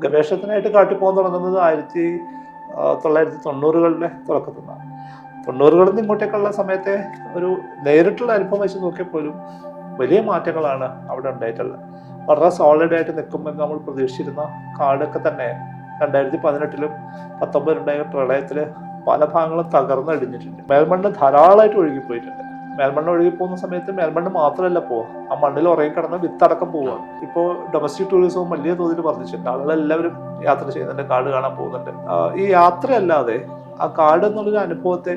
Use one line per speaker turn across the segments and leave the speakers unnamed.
ഗവേഷണത്തിനായിട്ട് കാട്ടിൽ പോകാൻ തുടങ്ങുന്നത് 1990കളുടെ തുടക്കത്തിൽ നിന്നാണ്. 90കളിൽ നിന്ന് ഇങ്ങോട്ടേക്കുള്ള സമയത്തെ ഒരു നേരിട്ടുള്ള അനുഭവം വെച്ച് നോക്കിയപ്പോലും വലിയ മാറ്റങ്ങളാണ് അവിടെ ഉണ്ടായിട്ടുള്ളത്. വളരെ സോളിഡായിട്ട് നിൽക്കുമെന്ന് നമ്മൾ പ്രതീക്ഷിച്ചിരുന്ന കാടൊക്കെ തന്നെ 2018-ലും 19-ഉണ്ടായ പ്രളയത്തിൽ പല ഭാഗങ്ങളും തകർന്നടിഞ്ഞിട്ടുണ്ട്. മേൽമണ്ണ് ധാരാളമായിട്ട് ഒഴുകിപ്പോയിട്ടുണ്ട്. മേൽമണ്ണ് ഒഴുകിപ്പോകുന്ന സമയത്ത് മേൽമണ്ണ് മാത്രമല്ല പോവുക, ആ മണ്ണിൽ ഉറങ്ങി കിടന്ന് വിത്തടക്കം പോവുക. ഇപ്പോൾ ഡൊമസ്റ്റിക് ടൂറിസവും വലിയ തോതിൽ വർദ്ധിച്ചിട്ടുണ്ട്. ആളുകളെല്ലാവരും യാത്ര ചെയ്യുന്നുണ്ട്, കാട് കാണാൻ പോകുന്നുണ്ട്. ഈ യാത്രയല്ലാതെ ആ കാട് എന്നുള്ളൊരു അനുഭവത്തെ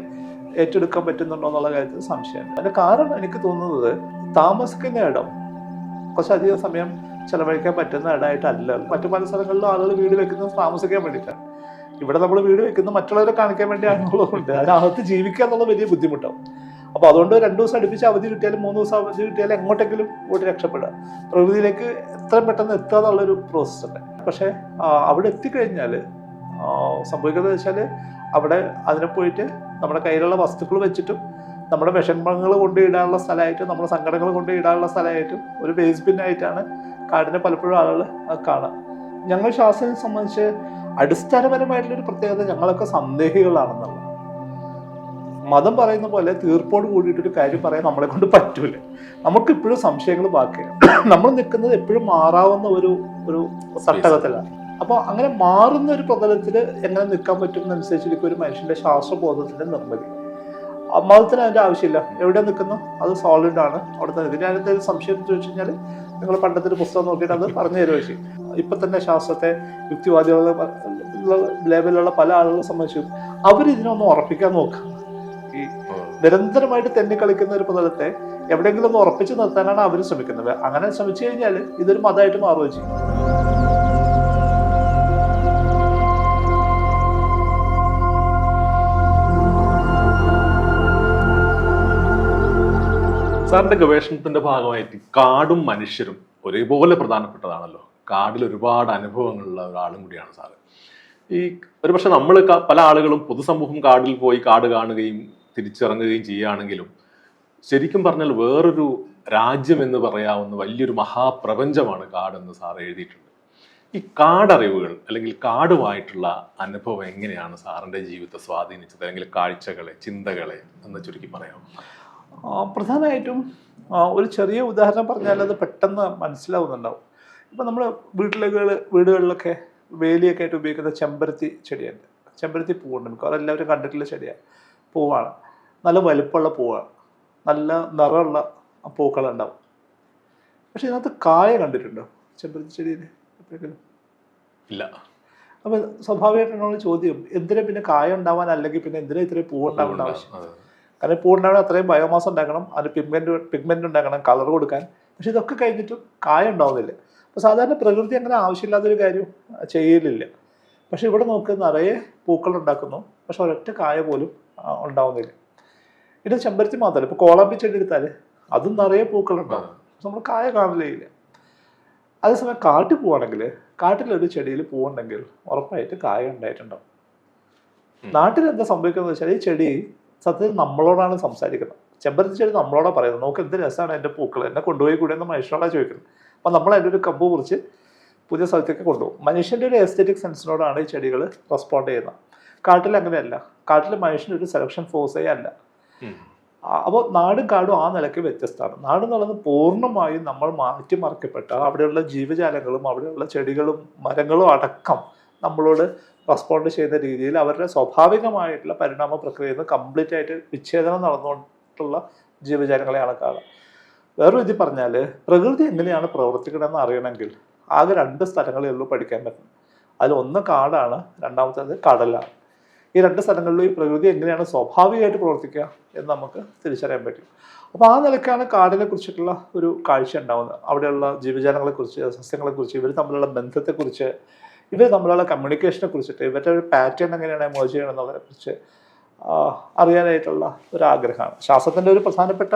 ഏറ്റെടുക്കാൻ പറ്റുന്നുണ്ടോ എന്നുള്ള കാര്യത്തിൽ സംശയമുണ്ട്. അതിന്റെ കാരണം എനിക്ക് തോന്നുന്നത് താമസിക്കുന്ന ഇടം കുറച്ചധികം സമയം ചെലവഴിക്കാൻ പറ്റുന്ന ഇടമായിട്ടല്ല. മറ്റു പല സ്ഥലങ്ങളിലും ആളുകൾ വീട് വെക്കുന്നത് താമസിക്കാൻ വേണ്ടിയിട്ടാണ്. ഇവിടെ നമ്മൾ വീട് വെക്കുന്നത് മറ്റുള്ളവരെ കാണിക്കാൻ വേണ്ടി ആണെന്നുള്ളതുകൊണ്ട് അതിനകത്ത് ജീവിക്കുക എന്നുള്ള വലിയ ബുദ്ധിമുട്ടാവും. അപ്പോൾ അതുകൊണ്ട് 2 ദിവസം അടുപ്പിച്ച് അവധി കിട്ടിയാലും 3 ദിവസം അവധി കിട്ടിയാലും എങ്ങോട്ടെങ്കിലും ഓടി രക്ഷപ്പെടുക, പ്രകൃതിയിലേക്ക് എത്രയും പെട്ടെന്ന് എത്തുക എന്നുള്ളൊരു പ്രോസസ്സ് ഉണ്ട്. പക്ഷേ അവിടെ എത്തിക്കഴിഞ്ഞാൽ സംഭവിക്കുന്നത് വെച്ചാൽ അവിടെ അതിനെ പോയിട്ട് നമ്മുടെ കയ്യിലുള്ള വസ്തുക്കൾ വെച്ചിട്ടും നമ്മുടെ വിഷമങ്ങൾ കൊണ്ടിടാനുള്ള സ്ഥലമായിട്ടും നമ്മുടെ സങ്കടങ്ങൾ കൊണ്ടിടാനുള്ള സ്ഥലമായിട്ടും ഒരു വേസ്റ്റ് ബിന്നായിട്ടാണ് കാടിനെ പലപ്പോഴും ആളുകൾ കാണുക. ഞങ്ങൾ ശാസ്ത്രത്തെ സംബന്ധിച്ച് അടിസ്ഥാനപരമായിട്ടുള്ളൊരു പ്രത്യേകത ഞങ്ങളൊക്കെ സന്ദേഹികളാണെന്നുള്ളത്. മതം പറയുന്ന പോലെ തീർപ്പോട് കൂടിയിട്ടൊരു കാര്യം പറയാൻ നമ്മളെ കൊണ്ട് പറ്റൂല. നമുക്കിപ്പോഴും സംശയങ്ങൾ ബാക്കിയാണ്. നമ്മൾ നിൽക്കുന്നത് എപ്പോഴും മാറാവുന്ന ഒരു തട്ടകത്തിലാണ്. അപ്പോൾ അങ്ങനെ മാറുന്ന ഒരു പ്രതലത്തിൽ എങ്ങനെ നിൽക്കാൻ പറ്റും എന്നനുസരിച്ചിരിക്കും ഒരു മനുഷ്യന്റെ ശാസ്ത്രബോധത്തിന്റെ നിർമ്മിതി. മതത്തിന് അതിന്റെ ആവശ്യമില്ല. എവിടെ നിൽക്കുന്നു അത് സോളിഡ് ആണ്, അവിടെ തന്നെ. ഇതിന് അതിന്റെ സംശയം ചോദിച്ചു കഴിഞ്ഞാൽ നിങ്ങൾ പണ്ടത്തെ ഒരു പുസ്തകം നോക്കിയിട്ട് അത് പറഞ്ഞു തരുമോ ചെയ്യും. ഇപ്പൊ തന്നെ ശാസ്ത്രത്തെ യുക്തിവാദികളുടെ ലേബലിലുള്ള പല ആളുകളെ സംബന്ധിച്ചും അവരിതിനൊന്ന് ഉറപ്പിക്കാൻ നോക്കുക. ഈ നിരന്തരമായിട്ട് തെന്നിക്കളിക്കുന്ന ഒരു പ്രതലത്തെ എവിടെയെങ്കിലും ഒന്ന് ഉറപ്പിച്ചു നിർത്താനാണ് അവർ ശ്രമിക്കുന്നത്. അങ്ങനെ ശ്രമിച്ചു കഴിഞ്ഞാൽ ഇതൊരു മതമായിട്ട് മാറുകയും ചെയ്യും.
സാറിന്റെ ഗവേഷണത്തിന്റെ ഭാഗമായിട്ട് കാടും മനുഷ്യരും ഒരേപോലെ പ്രധാനപ്പെട്ടതാണല്ലോ. കാടിൽ ഒരുപാട് അനുഭവങ്ങളുള്ള ഒരാളും കൂടിയാണ് സാറ്. ഈ ഒരുപക്ഷെ നമ്മൾ പല ആളുകളും പൊതുസമൂഹം കാടിൽ പോയി കാട് കാണുകയും തിരിച്ചിറങ്ങുകയും ചെയ്യുകയാണെങ്കിലും ശരിക്കും പറഞ്ഞാൽ വേറൊരു രാജ്യം എന്ന് പറയാവുന്ന വലിയൊരു മഹാപ്രപഞ്ചമാണ് കാടെന്ന് സാർ എഴുതിയിട്ടുണ്ട്. ഈ കാടറിവുകൾ അല്ലെങ്കിൽ കാടുമായിട്ടുള്ള അനുഭവം എങ്ങനെയാണ് സാറിന്റെ ജീവിതത്തെ സ്വാധീനിച്ചത്, അല്ലെങ്കിൽ കാഴ്ചകളെ, ചിന്തകളെ എന്ന് ചുരുക്കി പറയാം?
പ്രധാനമായിട്ടും ഒരു ചെറിയ ഉദാഹരണം പറഞ്ഞാൽ അത് പെട്ടെന്ന് മനസ്സിലാവുന്നുണ്ടാവും. ഇപ്പം നമ്മൾ വീടുകളിലൊക്കെ വേലിയൊക്കെ ആയിട്ട് ഉപയോഗിക്കുന്ന ചെമ്പരത്തി ചെടിയുണ്ട്. ചെമ്പരത്തി പൂവുണ്ട്, മിക്കവാറും എല്ലാവരും കണ്ടിട്ടുള്ള ചെടിയാണ്. പൂവാണ്, നല്ല വലുപ്പമുള്ള പൂവാണ്, നല്ല നിറമുള്ള പൂക്കളുണ്ടാവും. പക്ഷെ ഇതിനകത്ത് കായ കണ്ടിട്ടുണ്ടോ ചെമ്പരത്തി ചെടിയിൽ എപ്പോഴെങ്കിലും?
ഇല്ല.
അപ്പം സ്വാഭാവികമായിട്ടുള്ള ചോദ്യം, എന്തിനാ പിന്നെ കായ ഉണ്ടാവാൻ, അല്ലെങ്കിൽ പിന്നെ എന്തിനാ ഇത്രയും പൂവുണ്ടാവേണ്ട ആവശ്യം? കാരണം പൂവുണ്ടാവണം, അത്രയും ബയോമാസ് ഉണ്ടാക്കണം, അതിന് പിഗ്മെന്റ് ഉണ്ടാക്കണം, കളർ കൊടുക്കാൻ. പക്ഷെ ഇതൊക്കെ കഴിഞ്ഞിട്ടും കായ ഉണ്ടാവുന്നില്ല. അപ്പോൾ സാധാരണ പ്രകൃതി അങ്ങനെ ആവശ്യമില്ലാത്തൊരു കാര്യം ചെയ്യലില്ല. പക്ഷെ ഇവിടെ നോക്ക്, നിറയെ പൂക്കൾ ഉണ്ടാക്കുന്നു, പക്ഷെ ഒരൊറ്റ കായ പോലും ഉണ്ടാവുന്നില്ല. ഇത് ചെമ്പരത്തി മാത്രമല്ല, ഇപ്പോൾ കോളാമ്പി ചെടി എടുത്താൽ അതും നിറയെ പൂക്കളുണ്ടാവും, പക്ഷെ നമ്മൾ കായ കാണില്ല. അതേസമയം കാട്ടിൽ പോവാണെങ്കിൽ, കാട്ടിലൊരു ചെടിയിൽ പൂവുണ്ടെങ്കിൽ ഉറപ്പായിട്ട് കായ ഉണ്ടായിട്ടുണ്ടാവും. നാട്ടിൽ എന്താ സംഭവിക്കുന്നത് വെച്ചാൽ, ഈ ചെടി സത്യത്തിൽ നമ്മളോടാണ് സംസാരിക്കുന്നത്. ചെമ്പരത്തി ചെടി നമ്മളോടാണ് പറയുന്നത്, നമുക്ക് എന്ത് രസമാണ് എൻ്റെ പൂക്കൾ, എന്നെ കൊണ്ടുപോയി കൂടെ എന്ന് മനുഷ്യനോടാണ് ചോദിക്കുന്നത്. അപ്പം നമ്മൾ അതിൻ്റെ ഒരു കമ്പ് കുറിച്ച് പുതിയ സ്ഥലത്തേക്ക് കൊണ്ടുപോകും. മനുഷ്യൻ്റെ ഒരു എസ്തെറ്റിക് സെൻസിനോടാണ് ഈ ചെടികൾ റെസ്പോണ്ട് ചെയ്യുന്നത്. കാട്ടിൽ അങ്ങനെയല്ല. കാട്ടിൽ മനുഷ്യൻ്റെ ഒരു സെലക്ഷൻ ഫോഴ്സേ അല്ല. അപ്പോൾ നാടും കാടും ആ നിലയ്ക്ക് വ്യത്യസ്തമാണ്. നാട് എന്നുള്ളത് പൂർണ്ണമായും നമ്മൾ മാറ്റിമറിക്കപ്പെട്ട അവിടെയുള്ള ജീവജാലങ്ങളും അവിടെയുള്ള ചെടികളും മരങ്ങളും അടക്കം നമ്മളോട് റെസ്പോണ്ട് ചെയ്യുന്ന രീതിയിൽ അവരുടെ സ്വാഭാവികമായിട്ടുള്ള പരിണാമ പ്രക്രിയയിൽ നിന്ന് കംപ്ലീറ്റ് ആയിട്ട് വിച്ഛേദനം നടന്നുകൊണ്ടുള്ള ജീവജാലങ്ങളെയാണ് കാണുക. വേറൊരു ഇത് പറഞ്ഞാൽ, പ്രകൃതി എങ്ങനെയാണ് പ്രവർത്തിക്കണമെന്ന് അറിയണമെങ്കിൽ ആകെ 2 സ്ഥലങ്ങളേ ഉള്ളൂ പഠിക്കാൻ പറ്റും. അതിലൊന്ന് കാടാണ്, രണ്ടാമത്തേത് കടലാണ്. ഈ 2 സ്ഥലങ്ങളിലും ഈ പ്രകൃതി എങ്ങനെയാണ് സ്വാഭാവികമായിട്ട് പ്രവർത്തിക്കുക എന്ന് നമുക്ക് തിരിച്ചറിയാൻ പറ്റും. അപ്പോൾ ആ നിലയ്ക്കാണ് കാടിനെ കുറിച്ചിട്ടുള്ള ഒരു കാഴ്ച ഉണ്ടാവുന്നത്. അവിടെയുള്ള ജീവജാലങ്ങളെക്കുറിച്ച്, സസ്യങ്ങളെക്കുറിച്ച്, ഇവർ തമ്മിലുള്ള ബന്ധത്തെക്കുറിച്ച്, ഇവർ തമ്മിലുള്ള കമ്മ്യൂണിക്കേഷനെ കുറിച്ചിട്ട്, ഇവരുടെ ഒരു പാറ്റേൺ എങ്ങനെയാണ് എമേർജ് ചെയ്യണം എന്നുള്ളതിനെ കുറിച്ച് അറിയാനായിട്ടുള്ള ഒരു ആഗ്രഹമാണ്. ശാസ്ത്രത്തിൻ്റെ ഒരു പ്രധാനപ്പെട്ട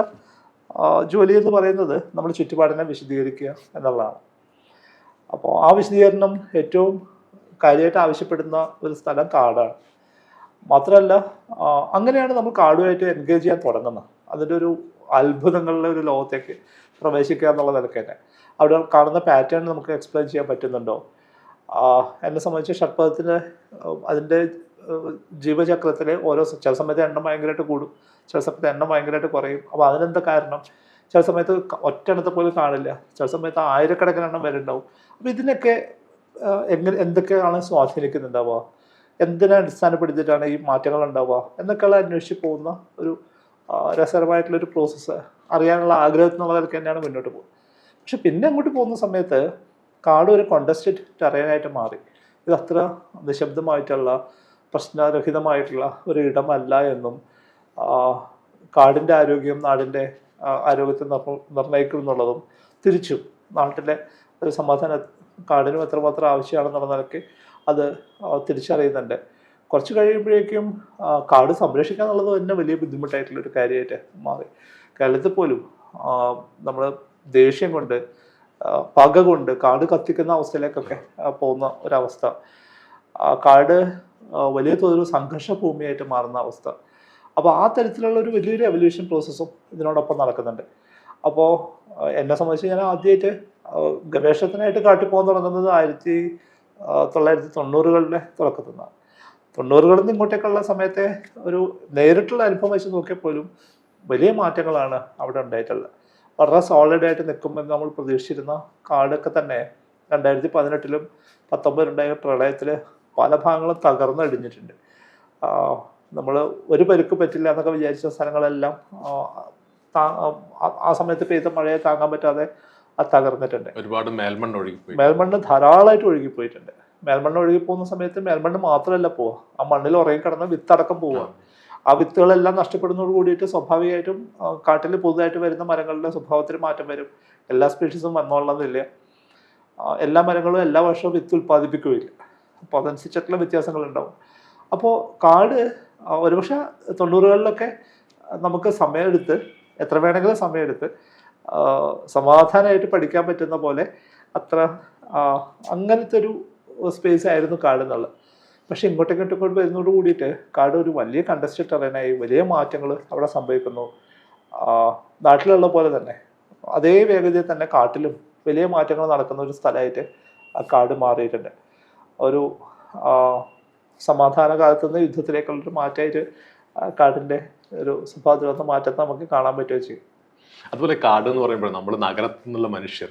ജോലി എന്ന് പറയുന്നത് നമ്മൾ ചുറ്റുപാടിനെ വിശദീകരിക്കുക എന്നുള്ളതാണ്. അപ്പോൾ ആ വിശദീകരണം ഏറ്റവും കാര്യമായിട്ട് ആവശ്യപ്പെടുന്ന ഒരു സ്ഥലം കാടാണ്. മാത്രമല്ല, അങ്ങനെയാണ് നമ്മൾ കാടുമായിട്ട് എൻഗേജ് ചെയ്യാൻ തുടങ്ങുന്നത്. അതിൻ്റെ ഒരു അത്ഭുതങ്ങളുടെ ഒരു ലോകത്തേക്ക് പ്രവേശിക്കുക എന്നുള്ള നിലയ്ക്ക് തന്നെ അവിടെ കാണുന്ന പാറ്റേൺ നമുക്ക് എക്സ്പ്ലെയിൻ ചെയ്യാൻ പറ്റുന്നുണ്ടോ, എന്നെ സംബന്ധിച്ച് ഷഡ്പദത്തിൻ്റെ അതിൻ്റെ ജീവചക്രത്തിൽ ഓരോ ചില സമയത്ത് എണ്ണം ഭയങ്കരമായിട്ട് കൂടും, ചില സമയത്ത് എണ്ണം ഭയങ്കരമായിട്ട് കുറയും. അപ്പോൾ അതിനെന്താ കാരണം? ചില സമയത്ത് ഒറ്റ എണ്ണത്തെ പോലും കാണില്ല, ചില സമയത്ത് ആയിരക്കണക്കിന് എണ്ണം വരെ ഉണ്ടാവും. അപ്പോൾ ഇതിനൊക്കെ എന്തൊക്കെയാണ് സ്വാധീനിക്കുന്നുണ്ടാവുക, എന്തിനെ അടിസ്ഥാനപ്പെടുത്തിയിട്ടാണ് ഈ മാറ്റങ്ങൾ ഉണ്ടാവുക എന്നൊക്കെയുള്ള അന്വേഷിച്ച് പോകുന്ന ഒരു രസകരമായിട്ടുള്ളൊരു പ്രോസസ്സ് അറിയാനുള്ള ആഗ്രഹത്തിനുള്ളതൊക്കെ തന്നെയാണ് മുന്നോട്ട് പോകുന്നത്. പക്ഷെ പിന്നെ അങ്ങോട്ട് പോകുന്ന സമയത്ത് കാട് ഒരു കോണ്ടസ്റ്റഡ് ടെറൈനായിട്ട് മാറി. ഇത് അത്ര നിശബ്ദമായിട്ടുള്ള പ്രശ്നരഹിതമായിട്ടുള്ള ഒരു ഇടമല്ല എന്നും കാടിൻ്റെ ആരോഗ്യം നാടിൻ്റെ ആരോഗ്യത്തെ നിർണ്ണയിക്കും എന്നുള്ളതും തിരിച്ചും നാട്ടിലെ ഒരു സമാധാന കാടിനും എത്രമാത്രം ആവശ്യമാണെന്നുള്ള നിലയ്ക്ക് അത് തിരിച്ചറിയുന്നുണ്ട്. കുറച്ച് കഴിയുമ്പോഴേക്കും കാട് സംരക്ഷിക്കുക എന്നുള്ളത് തന്നെ വലിയ ബുദ്ധിമുട്ടായിട്ടുള്ളൊരു കാര്യമായിട്ട് മാറി. കേരളത്തിൽ പോലും നമ്മൾ ദേഷ്യം കൊണ്ട് പക കൊണ്ട് കാട് കത്തിക്കുന്ന അവസ്ഥയിലേക്കൊക്കെ പോകുന്ന ഒരവസ്ഥ, കാട് വലിയ തോതിൽ സംഘർഷ ഭൂമിയായിട്ട് മാറുന്ന അവസ്ഥ. അപ്പോൾ ആ തരത്തിലുള്ള ഒരു വലിയൊരു എവല്യൂഷൻ പ്രോസസ്സും ഇതിനോടൊപ്പം നടക്കുന്നുണ്ട്. അപ്പോൾ എന്നെ സംബന്ധിച്ച് ഞാൻ ആദ്യമായിട്ട് ഗവേഷണത്തിനായിട്ട് കാട്ടിൽ പോകാൻ തുടങ്ങുന്നത് 1990കളുടെ തുടക്കത്തിൽ നിന്നാണ്. 90കളിൽ നിന്ന് ഇങ്ങോട്ടേക്കുള്ള സമയത്തെ ഒരു നേരിട്ടുള്ള അനുഭവം വെച്ച് നോക്കിയപ്പോലും വലിയ മാറ്റങ്ങളാണ് അവിടെ ഉണ്ടായിട്ടുള്ളത്. വളരെ സോളിഡായിട്ട് നിൽക്കുമെന്ന് നമ്മൾ പ്രതീക്ഷിച്ചിരുന്ന കാടൊക്കെ തന്നെ 2018-ലും 19-ലുണ്ടായ പ്രളയത്തിൽ പല ഭാഗങ്ങളും തകർന്നടിഞ്ഞിട്ടുണ്ട്. നമ്മൾ ഒരു പരുക്ക് പറ്റില്ല എന്നൊക്കെ വിചാരിച്ച സ്ഥലങ്ങളെല്ലാം ആ സമയത്ത് പെയ്ത മഴയെ താങ്ങാൻ പറ്റാതെ അത് തകർന്നിട്ടുണ്ട്.
ഒരുപാട്
മേൽമണ്ണ് ധാരാളമായിട്ട് ഒഴുകിപ്പോയിട്ടുണ്ട്. മേൽമണ്ണ് ഒഴുകിപ്പോകുന്ന സമയത്ത് മേൽമണ്ണ് മാത്രമല്ല പോവുക, ആ മണ്ണിൽ ഉറങ്ങി കിടന്ന വിത്തടക്കം പോവുക. ആ വിത്തുകളെല്ലാം നഷ്ടപ്പെടുന്നതോട് കൂടിയിട്ട് സ്വാഭാവികമായിട്ടും കാട്ടിൽ പുതുതായിട്ട് വരുന്ന മരങ്ങളുടെ സ്വഭാവത്തിൽ മാറ്റം വരും. എല്ലാ സ്പീഷീസും വന്നോളണമെന്നില്ല, എല്ലാ മരങ്ങളും എല്ലാ വർഷവും വിത്ത് ഉൽപ്പാദിപ്പിക്കുകയില്ല. അപ്പോൾ അതനുസരിച്ചിട്ടുള്ള വ്യത്യാസങ്ങളുണ്ടാവും. അപ്പോൾ കാട് ഒരുപക്ഷെ 90കളിലൊക്കെ നമുക്ക് സമയമെടുത്ത് എത്ര വേണമെങ്കിലും സമയമെടുത്ത് സമാധാനമായിട്ട് പഠിക്കാൻ പറ്റുന്ന പോലെ അത്ര അങ്ങനത്തെ ഒരു സ്പേസ് ആയിരുന്നു കാട് എന്നുള്ളത്. പക്ഷെ ഇങ്ങോട്ട് വരുന്നതോട് കൂടിയിട്ട് കാട് ഒരു വലിയ കണ്ടസ്റ്റഡ് ടെറൈനായി വലിയ മാറ്റങ്ങൾ അവിടെ സംഭവിക്കുന്നു. നാട്ടിലുള്ള പോലെ തന്നെ അതേ വേഗതയിൽ തന്നെ കാട്ടിലും വലിയ മാറ്റങ്ങൾ നടക്കുന്ന ഒരു സ്ഥലമായിട്ട് ആ കാട് മാറിയിട്ടുണ്ട്. ഒരു സമാധാന കാലത്ത് നിന്ന് യുദ്ധത്തിലേക്കുള്ളൊരു മാറ്റമായിട്ട് കാടിൻ്റെ ഒരു സ്വഭാവത്തിൽ വന്ന മാറ്റത്തെ നമുക്ക് കാണാൻ പറ്റുകയും ചെയ്യും.
അതുപോലെ കാട് എന്ന് പറയുമ്പോൾ നമ്മൾ നഗരത്തിൽ നിന്നുള്ള മനുഷ്യർ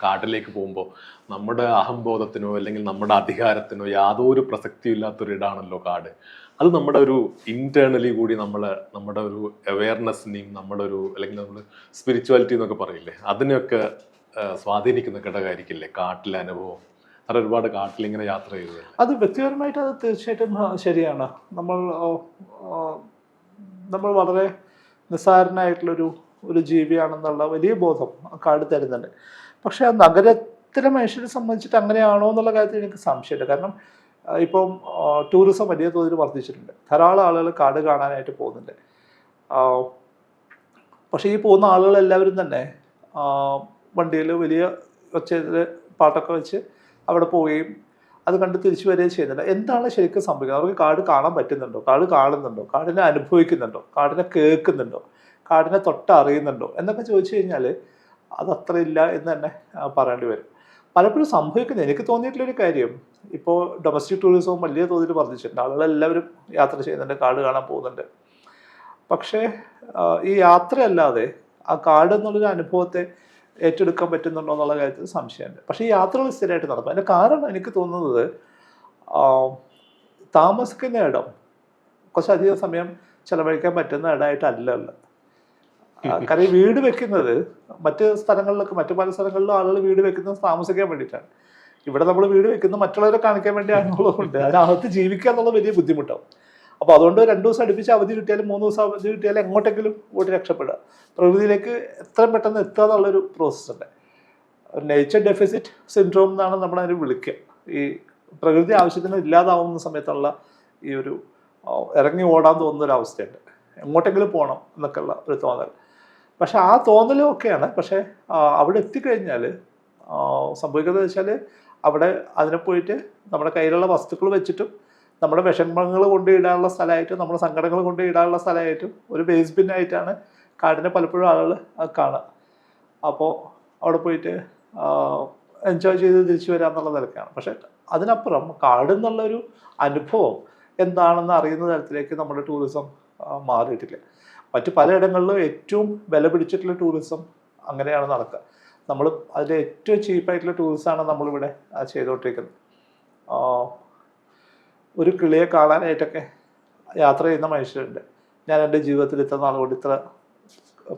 കാട്ടിലേക്ക് പോകുമ്പോൾ നമ്മുടെ അഹംബോധത്തിനോ അല്ലെങ്കിൽ നമ്മുടെ അധികാരത്തിനോ യാതൊരു പ്രസക്തിയും ഇല്ലാത്തൊരിടാണല്ലോ കാട്. അത് നമ്മുടെ ഒരു ഇന്റേണലി കൂടി നമ്മുടെ ഒരു അവയർനെസ്സിനെയും നമ്മുടെ ഒരു അല്ലെങ്കിൽ നമ്മൾ സ്പിരിച്വാലിറ്റി എന്നൊക്കെ പറയില്ലേ, അതിനെയൊക്കെ സ്വാധീനിക്കുന്ന ഘടകമായിരിക്കില്ലേ കാട്ടിലെ അനുഭവം? അത് ഒരുപാട് കാട്ടിലിങ്ങനെ യാത്ര ചെയ്തത്
അത് വ്യക്തിപരമായിട്ട് അത് തീർച്ചയായിട്ടും ശരിയാണ്. നമ്മൾ വളരെ നിസ്സാരനായിട്ടുള്ളൊരു ജീവിയാണെന്നുള്ള വലിയ ബോധം കാട് തരുന്നുണ്ട്. പക്ഷെ ആ നഗരത്തിലെ മനുഷ്യരെ സംബന്ധിച്ചിട്ട് അങ്ങനെയാണോ എന്നുള്ള കാര്യത്തിൽ എനിക്ക് സംശയമില്ല. കാരണം ഇപ്പം ടൂറിസം വലിയ തോതിൽ വർദ്ധിച്ചിട്ടുണ്ട്, ധാരാളം ആളുകൾ കാട് കാണാനായിട്ട് പോകുന്നുണ്ട്. പക്ഷേ ഈ പോകുന്ന ആളുകളെല്ലാവരും തന്നെ വണ്ടിയിൽ വലിയ ഒച്ചയിൽ പാട്ടൊക്കെ വെച്ച് അവിടെ പോവുകയും അത് കണ്ട് തിരിച്ചു വരികയും ചെയ്യുന്നുണ്ട്. എന്താണ് ശരിക്കും സംഭവിക്കുന്നത്? അവർക്ക് കാട് കാണാൻ പറ്റുന്നുണ്ടോ, കാട് കാണുന്നുണ്ടോ, കാടിനെ അനുഭവിക്കുന്നുണ്ടോ, കാടിനെ കേൾക്കുന്നുണ്ടോ, കാടിനെ തൊട്ടറിയുന്നുണ്ടോ എന്നൊക്കെ ചോദിച്ചു കഴിഞ്ഞാൽ അതത്ര ഇല്ല എന്ന് തന്നെ പറയേണ്ടി വരും. പലപ്പോഴും സംഭവിക്കുന്നത് എനിക്ക് തോന്നിയിട്ടുള്ളൊരു കാര്യം, ഇപ്പോൾ ഡൊമസ്റ്റിക് ടൂറിസവും വലിയ തോതിൽ വർദ്ധിച്ചിട്ടുണ്ട്, ആളുകളെല്ലാവരും യാത്ര ചെയ്യുന്നുണ്ട്, കാട് കാണാൻ പോകുന്നുണ്ട്. പക്ഷേ ഈ യാത്രയല്ലാതെ ആ കാട് എന്നുള്ളൊരു അനുഭവത്തെ ഏറ്റെടുക്കാൻ പറ്റുന്നുണ്ടോ എന്നുള്ള കാര്യത്തിൽ സംശയമുണ്ട്. പക്ഷേ ഈ യാത്രകൾ സ്ഥിരമായിട്ട് നടക്കും. അതിൻ്റെ കാരണം എനിക്ക് തോന്നുന്നത് താമസിക്കുന്ന ഇടം കുറച്ചധികം സമയം ചെലവഴിക്കാൻ പറ്റുന്ന ഇടമായിട്ടല്ല ഉള്ളത്. കാരണം ഈ വീട് വെക്കുന്നത് മറ്റ് സ്ഥലങ്ങളിലൊക്കെ മറ്റു പല സ്ഥലങ്ങളിലും ആളുകൾ വീട് വെക്കുന്നത് താമസിക്കാൻ വേണ്ടിയിട്ടാണ്. ഇവിടെ നമ്മൾ വീട് വെക്കുന്നത് മറ്റുള്ളവരെ കാണിക്കാൻ വേണ്ടി ആണുള്ളതുകൊണ്ട് അതിനകത്ത് ജീവിക്കുക എന്നുള്ളത് വലിയ ബുദ്ധിമുട്ടാവും. അപ്പോൾ അതുകൊണ്ട് 2 ദിവസം അടുപ്പിച്ച് അവധി കിട്ടിയാലും 3 ദിവസം അവധി കിട്ടിയാലും എങ്ങോട്ടെങ്കിലും ഓടി രക്ഷപ്പെടുക, പ്രകൃതിയിലേക്ക് എത്രയും പെട്ടെന്ന് എത്തുക എന്നുള്ളൊരു പ്രോസസ്സുണ്ട്. നേച്ചർ ഡെഫിസിറ്റ് സിൻഡ്രോം എന്നാണ് നമ്മളതിന് വിളിക്കുക. ഈ പ്രകൃതി ആവശ്യത്തിന് ഇല്ലാതാവുന്ന സമയത്തുള്ള ഈ ഒരു ഇറങ്ങി ഓടാൻ തോന്നുന്ന ഒരു അവസ്ഥയുണ്ട്, എങ്ങോട്ടെങ്കിലും പോകണം എന്നൊക്കെയുള്ള ഒരു തോന്നൽ. പക്ഷെ ആ തോന്നലും ഒക്കെയാണ്. പക്ഷേ അവിടെ എത്തിക്കഴിഞ്ഞാൽ സംഭവിക്കുന്നത് വെച്ചാൽ അവിടെ അതിനെ പോയിട്ട് നമ്മുടെ കയ്യിലുള്ള വസ്തുക്കൾ വെച്ചിട്ടും നമ്മുടെ വിഷമങ്ങൾ കൊണ്ടിടാനുള്ള സ്ഥലമായിട്ടും നമ്മുടെ സങ്കടങ്ങൾ കൊണ്ടിടാനുള്ള സ്ഥലമായിട്ടും ഒരു വേസ്റ്റ് ബിന്നായിട്ടാണ് കാടിനെ പലപ്പോഴും ആളുകൾ കാണുക. അപ്പോൾ അവിടെ പോയിട്ട് എൻജോയ് ചെയ്ത് തിരിച്ചു വരിക എന്നുള്ള നിലക്കാണ്. പക്ഷെ അതിനപ്പുറം കാട് എന്നുള്ളൊരു അനുഭവം എന്താണെന്ന് അറിയുന്ന തരത്തിലേക്ക് നമ്മുടെ ടൂറിസം മാറിയിട്ടില്ല. മറ്റു പലയിടങ്ങളിലും ഏറ്റവും വില പിടിച്ചിട്ടുള്ള ടൂറിസം അങ്ങനെയാണ് നടക്കുക. നമ്മൾ അതിൽ ഏറ്റവും ചീപ്പായിട്ടുള്ള ടൂറിസമാണ് നമ്മളിവിടെ ചെയ്തുകൊണ്ടിരിക്കുന്നത്. ഒരു കിളിയെ കാണാനായിട്ടൊക്കെ യാത്ര ചെയ്യുന്ന മനുഷ്യരുണ്ട്. ഞാൻ എൻ്റെ ജീവിതത്തിൽ ഇത്ര നാൾ കൊണ്ട് ഇത്ര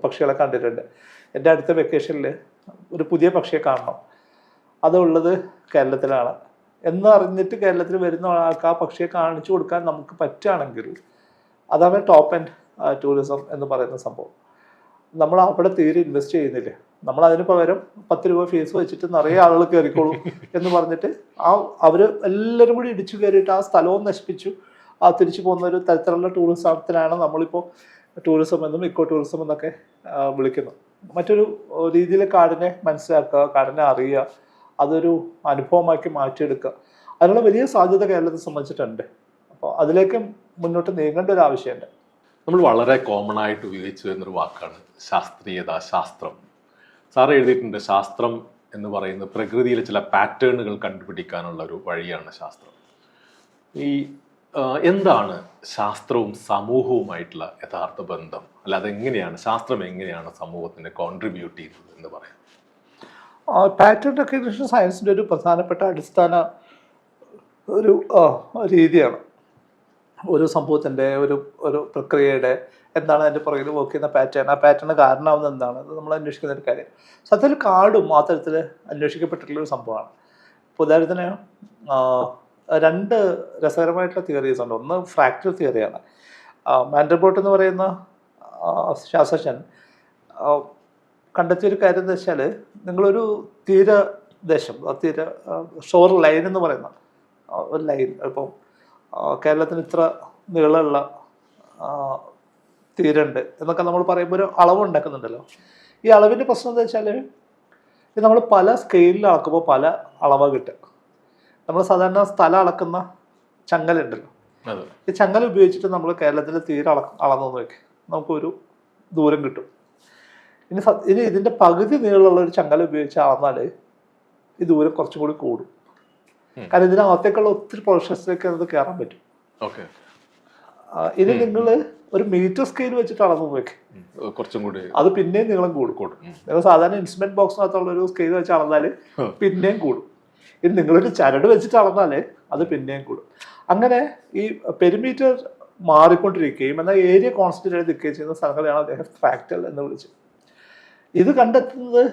പക്ഷികളെ കണ്ടിട്ടുണ്ട്. എൻ്റെ അടുത്ത വെക്കേഷനിൽ ഒരു പുതിയ പക്ഷിയെ കാണണം, അതുള്ളത് കേരളത്തിലാണ് എന്നറിഞ്ഞിട്ട് കേരളത്തിൽ വരുന്ന ആൾക്ക് ആ പക്ഷിയെ കാണിച്ചു കൊടുക്കാൻ നമുക്ക് പറ്റുകയാണെങ്കിൽ അതാണ് ടോപ്പ് ആൻഡ് ടൂറിസം എന്ന് പറയുന്ന സംഭവം. നമ്മൾ അവിടെ തീരെ ഇൻവെസ്റ്റ് ചെയ്യുന്നില്ല. നമ്മൾ അതിന് പകരം 10 രൂപ ഫീസ് വെച്ചിട്ട് നിറയെ ആളുകൾ കയറിക്കോളൂ എന്ന് പറഞ്ഞിട്ട് അവർ എല്ലാവരും കൂടി ഇടിച്ചു കയറിയിട്ട് ആ സ്ഥലവും നശിപ്പിച്ചു തിരിച്ചു പോകുന്ന ഒരു തരത്തിലുള്ള ടൂറിസത്തിനാണ് നമ്മളിപ്പോൾ ടൂറിസം എന്നും ഇക്കോ ടൂറിസം എന്നൊക്കെ വിളിക്കുന്നത്. മറ്റൊരു രീതിയിൽ കാടിനെ മനസ്സിലാക്കുക, കാടിനെ അറിയുക, അതൊരു അനുഭവമാക്കി മാറ്റിയെടുക്കുക, അതിനുള്ള വലിയ സാധ്യത കേരളത്തെ സംബന്ധിച്ചിട്ടുണ്ട്. അപ്പോൾ അതിലേക്ക് മുന്നോട്ട് നീങ്ങേണ്ട ഒരു ആവശ്യമുണ്ട്.
നമ്മൾ വളരെ കോമൺ ആയിട്ട് ഉപയോഗിച്ചു വരുന്നൊരു വാക്കാണ് ശാസ്ത്രീയത, ശാസ്ത്രം. സാറ് എഴുതിയിട്ടുണ്ട്, ശാസ്ത്രം എന്ന് പറയുന്നത് പ്രകൃതിയിലെ ചില പാറ്റേണുകൾ കണ്ടുപിടിക്കാനുള്ള ഒരു വഴിയാണ് ശാസ്ത്രം. ഈ എന്താണ് ശാസ്ത്രവും സമൂഹവുമായിട്ടുള്ള യഥാർത്ഥ ബന്ധം? അല്ലാതെ എങ്ങനെയാണ് ശാസ്ത്രം എങ്ങനെയാണ് സമൂഹത്തിന് കോൺട്രിബ്യൂട്ട് ചെയ്യുന്നത് എന്ന് പറയാം?
പാറ്റേൺ റെക്കഗ്നിഷൻ സയൻസിൻ്റെ ഒരു പ്രധാനപ്പെട്ട അടിസ്ഥാന ഒരു രീതിയാണ്. ഒരു സംഭവത്തിൻ്റെ ഒരു പ്രക്രിയയുടെ എന്താണ് അതിൻ്റെ പുറകിൽ വർക്ക് ചെയ്യുന്ന പാറ്റേൺ, ആ പാറ്റേൺ കാരണമാവുന്നത് എന്താണ്, അത് നമ്മൾ അന്വേഷിക്കുന്ന ഒരു കാര്യം. സത്യത്തിൽ കാടും ആ തരത്തിൽ അന്വേഷിക്കപ്പെട്ടിട്ടുള്ളൊരു സംഭവമാണ്. ഇപ്പോൾ ഉദാഹരണത്തിന് 2 രസകരമായിട്ടുള്ള തിയറീസ് ഉണ്ട്. ഒന്ന് ഫ്രാക്ചർ തിയറിയാണ്. മാൻഡൽബ്രോട്ട് എന്ന് പറയുന്ന ശാസ്ത്രജ്ഞൻ കണ്ടെത്തിയൊരു കാര്യം എന്താ വെച്ചാൽ, നിങ്ങളൊരു തീരദേശം, ഷോർ ലൈൻ എന്ന് പറയുന്ന ഒരു ലൈൻ, ഇപ്പം കേരളത്തിന് ഇത്ര നീളമുള്ള തീരമുണ്ട് എന്നൊക്കെ നമ്മൾ പറയുമ്പോൾ ഒരു അളവ് ഉണ്ടാക്കുന്നുണ്ടല്ലോ. ഈ അളവിൻ്റെ പ്രശ്നം എന്താ വെച്ചാൽ, ഇത് നമ്മൾ പല സ്കെയിലിൽ അളക്കുമ്പോൾ പല അളവാണ് കിട്ടുക. നമ്മൾ സാധാരണ സ്ഥലം അളക്കുന്ന ചങ്ങലുണ്ടല്ലോ, ഈ ചങ്ങല ഉപയോഗിച്ചിട്ട് നമ്മൾ കേരളത്തിലെ തീരെ അളന്നു നോക്കി നമുക്കൊരു ദൂരം കിട്ടും. ഇനി ഇതിൻ്റെ പകുതി നീളമുള്ള ഒരു ചങ്ങല ഉപയോഗിച്ച് അളന്നാൽ ഈ ദൂരം കുറച്ചും കൂടി കൂടും. കാരണം ഇതിനകത്തേക്കുള്ള ഒത്തിരി പ്രൊഫഷൻസിലേക്ക് അത് കയറാൻ പറ്റും. ഇനി നിങ്ങൾ ഒരു മീറ്റർ സ്കെയിൽ വെച്ചിട്ട് അളന്നു നോക്കി
കുറച്ചും കൂടി അത്
പിന്നെയും നീളം കൂടും. നിങ്ങൾ സാധാരണ ഇൻസ്ട്രുമെന്റ് ബോക്സിനകത്തുള്ള ഒരു സ്കെയിൽ വെച്ച് അളന്നാൽ പിന്നെയും കൂടും. ഇനി നിങ്ങളൊരു ചരട് വെച്ചിട്ട് അളന്നാൽ അത് പിന്നെയും കൂടും. അങ്ങനെ ഈ പെരിമീറ്റർ മാറിക്കൊണ്ടിരിക്കുകയും എന്നാൽ ഏരിയ കോൺസ്റ്റന്റ് ആയി നിൽക്കുകയും ചെയ്യുന്ന സ്ഥലങ്ങളെയാണ് അദ്ദേഹം ഫ്രാക്ടൽ എന്ന് വിളിച്ചത്. ഇത് കണ്ടെത്തുന്നത്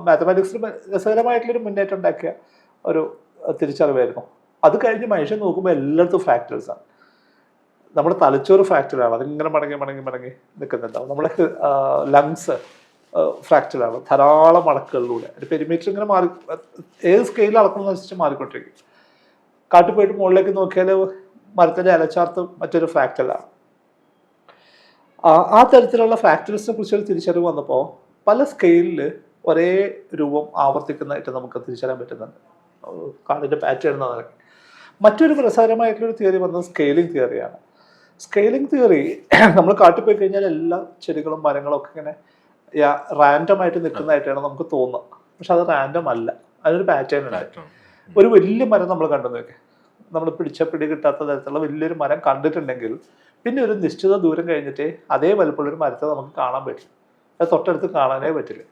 മാത്തമാറ്റിക്സിൽ രസകരമായിട്ടുള്ളൊരു മുന്നേറ്റം ഉണ്ടാക്കിയ ഒരു തിരിച്ചറിവായിരുന്നു. അത് കഴിഞ്ഞ് മനുഷ്യൻ നോക്കുമ്പോൾ എല്ലായിടത്തും ഫ്രാക്ടൽസാണ്. നമ്മുടെ തലച്ചോറ് ഫ്രാക്ടലാണ്, അതിങ്ങനെ മടങ്ങി മടങ്ങി മടങ്ങി നിൽക്കുന്നുണ്ടാവും. നമ്മുടെ ലങ്സ് ഫ്രാക്ടലാണ്, ധാരാളം മടക്കുകളിലൂടെ. അതിൻ്റെ പെരിമീറ്റർ ഇങ്ങനെ മാറി, ഏത് സ്കെയിൽ അളക്കുന്നതനുസരിച്ച് മാറിക്കൊണ്ടിരിക്കും. കാട്ടിൽ പോയിട്ട് മുകളിലേക്ക് നോക്കിയാൽ മരത്തിൻ്റെ അലച്ചാർത്ത് മറ്റൊരു ഫ്രാക്ടലാണ്. ആ തരത്തിലുള്ള ഫ്രാക്ടൽസിനെ കുറിച്ചൊരു തിരിച്ചറിവ് വന്നപ്പോൾ പല സ്കെയിലിൽ ഒരേ രൂപം ആവർത്തിക്കുന്നതായിട്ട് നമുക്ക് തിരിച്ചറിയാൻ പറ്റുന്നുണ്ട് കാടിൻ്റെ പാറ്റേൺ എന്ന് പറയുന്നത്. മറ്റൊരു രസകരമായിട്ടുള്ളൊരു തിയറി വന്നത് സ്കെയിലിംഗ് തിയറിയാണ്. സ്കെയിലിംഗ് തിയറി നമ്മൾ കാട്ടിൽ പോയി കഴിഞ്ഞാൽ എല്ലാ ചെടികളും മരങ്ങളും ഒക്കെ ഇങ്ങനെ റാൻഡമായിട്ട് നിൽക്കുന്നതായിട്ടാണ് നമുക്ക് തോന്നുക. പക്ഷെ അത് റാൻഡം അല്ല, അതിനൊരു പാറ്റേൺ ഉണ്ട്. ഒരു വലിയ മരം നമ്മൾ കണ്ടു നോക്കി, നമ്മൾ പിടി കിട്ടാത്ത തരത്തിലുള്ള വലിയൊരു മരം കണ്ടിട്ടുണ്ടെങ്കിൽ പിന്നെ ഒരു നിശ്ചിത ദൂരം കഴിഞ്ഞിട്ട് അതേ വലുപ്പമുള്ളൊരു മരത്തെ നമുക്ക് കാണാൻ പറ്റും, അത് തൊട്ടടുത്ത് കാണാനേ പറ്റില്ല.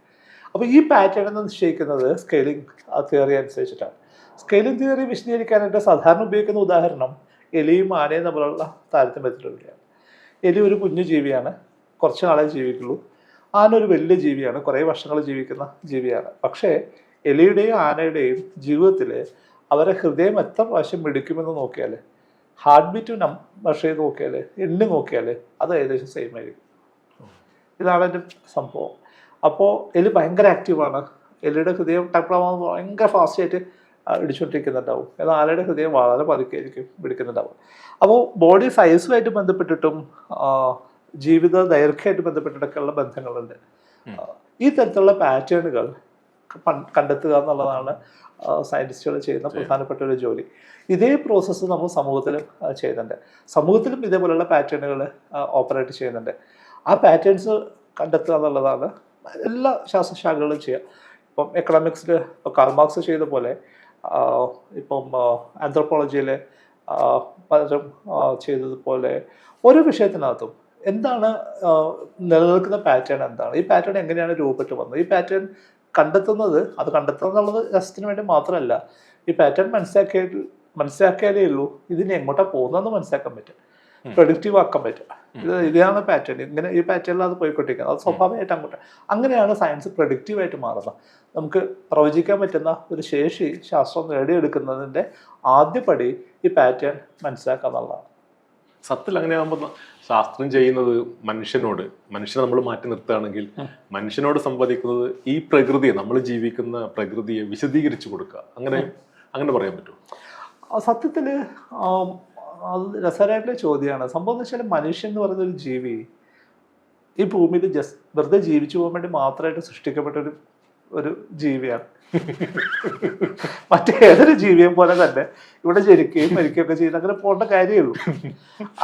അപ്പോൾ ഈ പാറ്റേൺ എന്ന് നിശ്ചയിക്കുന്നത് സ്കെയിലിംഗ് തിയറി അനുസരിച്ചിട്ടാണ്. സ്കെയിലിംഗ് തിയറി വിശദീകരിക്കാനായിട്ട് സാധാരണ ഉപയോഗിക്കുന്ന ഉദാഹരണം എലിയും ആനയും തമ്മിലുള്ള താരതമ്യത്തിലൂടെയാണ്. എലി ഒരു കുഞ്ഞു ജീവിയാണ്, കുറച്ച് നാളെ ജീവിക്കുള്ളൂ. ആന ഒരു വലിയ ജീവിയാണ്, കുറേ വർഷങ്ങൾ ജീവിക്കുന്ന ജീവിയാണ്. പക്ഷേ എലിയുടെയും ആനയുടെയും ജീവിതത്തിൽ അവരെ ഹൃദയം എത്ര പ്രാവശ്യം മിടിക്കുമെന്ന് നോക്കിയാൽ, ഹാർട്ട് ബീറ്റ് മെഷർ ചെയ്ത് നോക്കിയാൽ, എണ്ണി നോക്കിയാൽ അത് ഏകദേശം സെയിം ആയിരിക്കും. ഇതാണ് എൻ്റെ സംഭവം. അപ്പോൾ എലി ഭയങ്കര ആക്റ്റീവാണ്, എലിയുടെ ഹൃദയം ടൈപ്രാകുമ്പോൾ ഭയങ്കര ഫാസ്റ്റായിട്ട് ഇടിച്ചുകൊണ്ടിരിക്കുന്നുണ്ടാവും. എന്നാൽ ആനയുടെ ഹൃദയം വളരെ പതുക്കെയായിരിക്കും പിടിക്കുന്നുണ്ടാവും. അപ്പോൾ ബോഡി സൈസുമായിട്ട് ബന്ധപ്പെട്ടിട്ടും ജീവിത ദൈർഘ്യമായിട്ട് ബന്ധപ്പെട്ടിട്ടൊക്കെയുള്ള ബന്ധങ്ങളുണ്ട്. ഈ തരത്തിലുള്ള പാറ്റേണുകൾ കണ്ടെത്തുക എന്നുള്ളതാണ് സയൻറ്റിസ്റ്റുകൾ ചെയ്യുന്ന പ്രധാനപ്പെട്ട ഒരു ജോലി. ഇതേ പ്രോസസ്സ് നമ്മൾ സമൂഹത്തിലും ചെയ്യുന്നുണ്ട്. സമൂഹത്തിലും ഇതേപോലെയുള്ള പാറ്റേണുകൾ ഓപ്പറേറ്റ് ചെയ്യുന്നുണ്ട്. ആ പാറ്റേൺസ് കണ്ടെത്തുക എന്നുള്ളതാണ് എല്ലാ ശാസ്ത്രശാഖകളും ചെയ്യുക. ഇപ്പം എക്കണോമിക്സിൽ ഇപ്പോൾ കാൾ മാർക്സ് ചെയ്ത പോലെ ഇപ്പം ആന്ത്രോപോളജിയിൽ പലരും ചെയ്തതുപോലെ ഓരോ വിഷയത്തിനകത്തും എന്താണ് നിലനിൽക്കുന്ന പാറ്റേൺ, എന്താണ് ഈ പാറ്റേൺ, എങ്ങനെയാണ് രൂപപ്പെട്ട് വന്നത്, ഈ പാറ്റേൺ കണ്ടെത്തുന്നത്, അത് കണ്ടെത്തുക എന്നുള്ളത് രസത്തിന് വേണ്ടി മാത്രമല്ല, ഈ പാറ്റേൺ മനസ്സിലാക്കിയാലേ ഉള്ളൂ ഇതിന് എങ്ങോട്ടാണ് പോകുന്നതെന്ന് മനസ്സിലാക്കാൻ പറ്റും, പ്രൊഡക്റ്റീവ് ആക്കാൻ പറ്റും. ഇതാണ് പാറ്റേൺ, ഇങ്ങനെ ഈ പാറ്റേണിൽ അത് പോയിക്കൊണ്ടിരിക്കുന്നത്, അത് സ്വാഭാവികമായിട്ട് അങ്ങനെയാണ് സയൻസ് പ്രൊഡക്റ്റീവായിട്ട് മാറുന്നത്. നമുക്ക് പ്രവചിക്കാൻ പറ്റുന്ന ഒരു ശേഷി ശാസ്ത്രം നേടിയെടുക്കുന്നതിൻ്റെ ആദ്യപടി ഈ പാറ്റേൺ മനസ്സിലാക്കുക എന്നുള്ളതാണ്.
സത്യത്തിൽ അങ്ങനെയാകുമ്പോൾ ശാസ്ത്രം ചെയ്യുന്നത് മനുഷ്യനെ നമ്മൾ മാറ്റി നിർത്തുകയാണെങ്കിൽ മനുഷ്യനോട് സംവദിക്കുന്നത് ഈ പ്രകൃതിയെ, നമ്മൾ ജീവിക്കുന്ന പ്രകൃതിയെ വിശദീകരിച്ചു കൊടുക്കുക, അങ്ങനെ പറയാൻ പറ്റുമോ?
സത്യത്തിൽ അത് രസകരമായിട്ടുള്ള ചോദ്യമാണ്. സംഭവം എന്ന് വെച്ചാൽ മനുഷ്യൻ എന്ന് പറയുന്നൊരു ജീവി ഈ ഭൂമിയിൽ വെറുതെ ജീവിച്ചു പോകാൻ വേണ്ടി മാത്രമായിട്ട് സൃഷ്ടിക്കപ്പെട്ട ഒരു ജീവിയാണ്. മറ്റേതൊരു ജീവിയെ പോലെ തന്നെ ഇവിടെ ജനിക്കുകയും മരിക്കുകയൊക്കെ ചെയ്യുന്ന അങ്ങനെ പോകേണ്ട കാര്യമുള്ളൂ.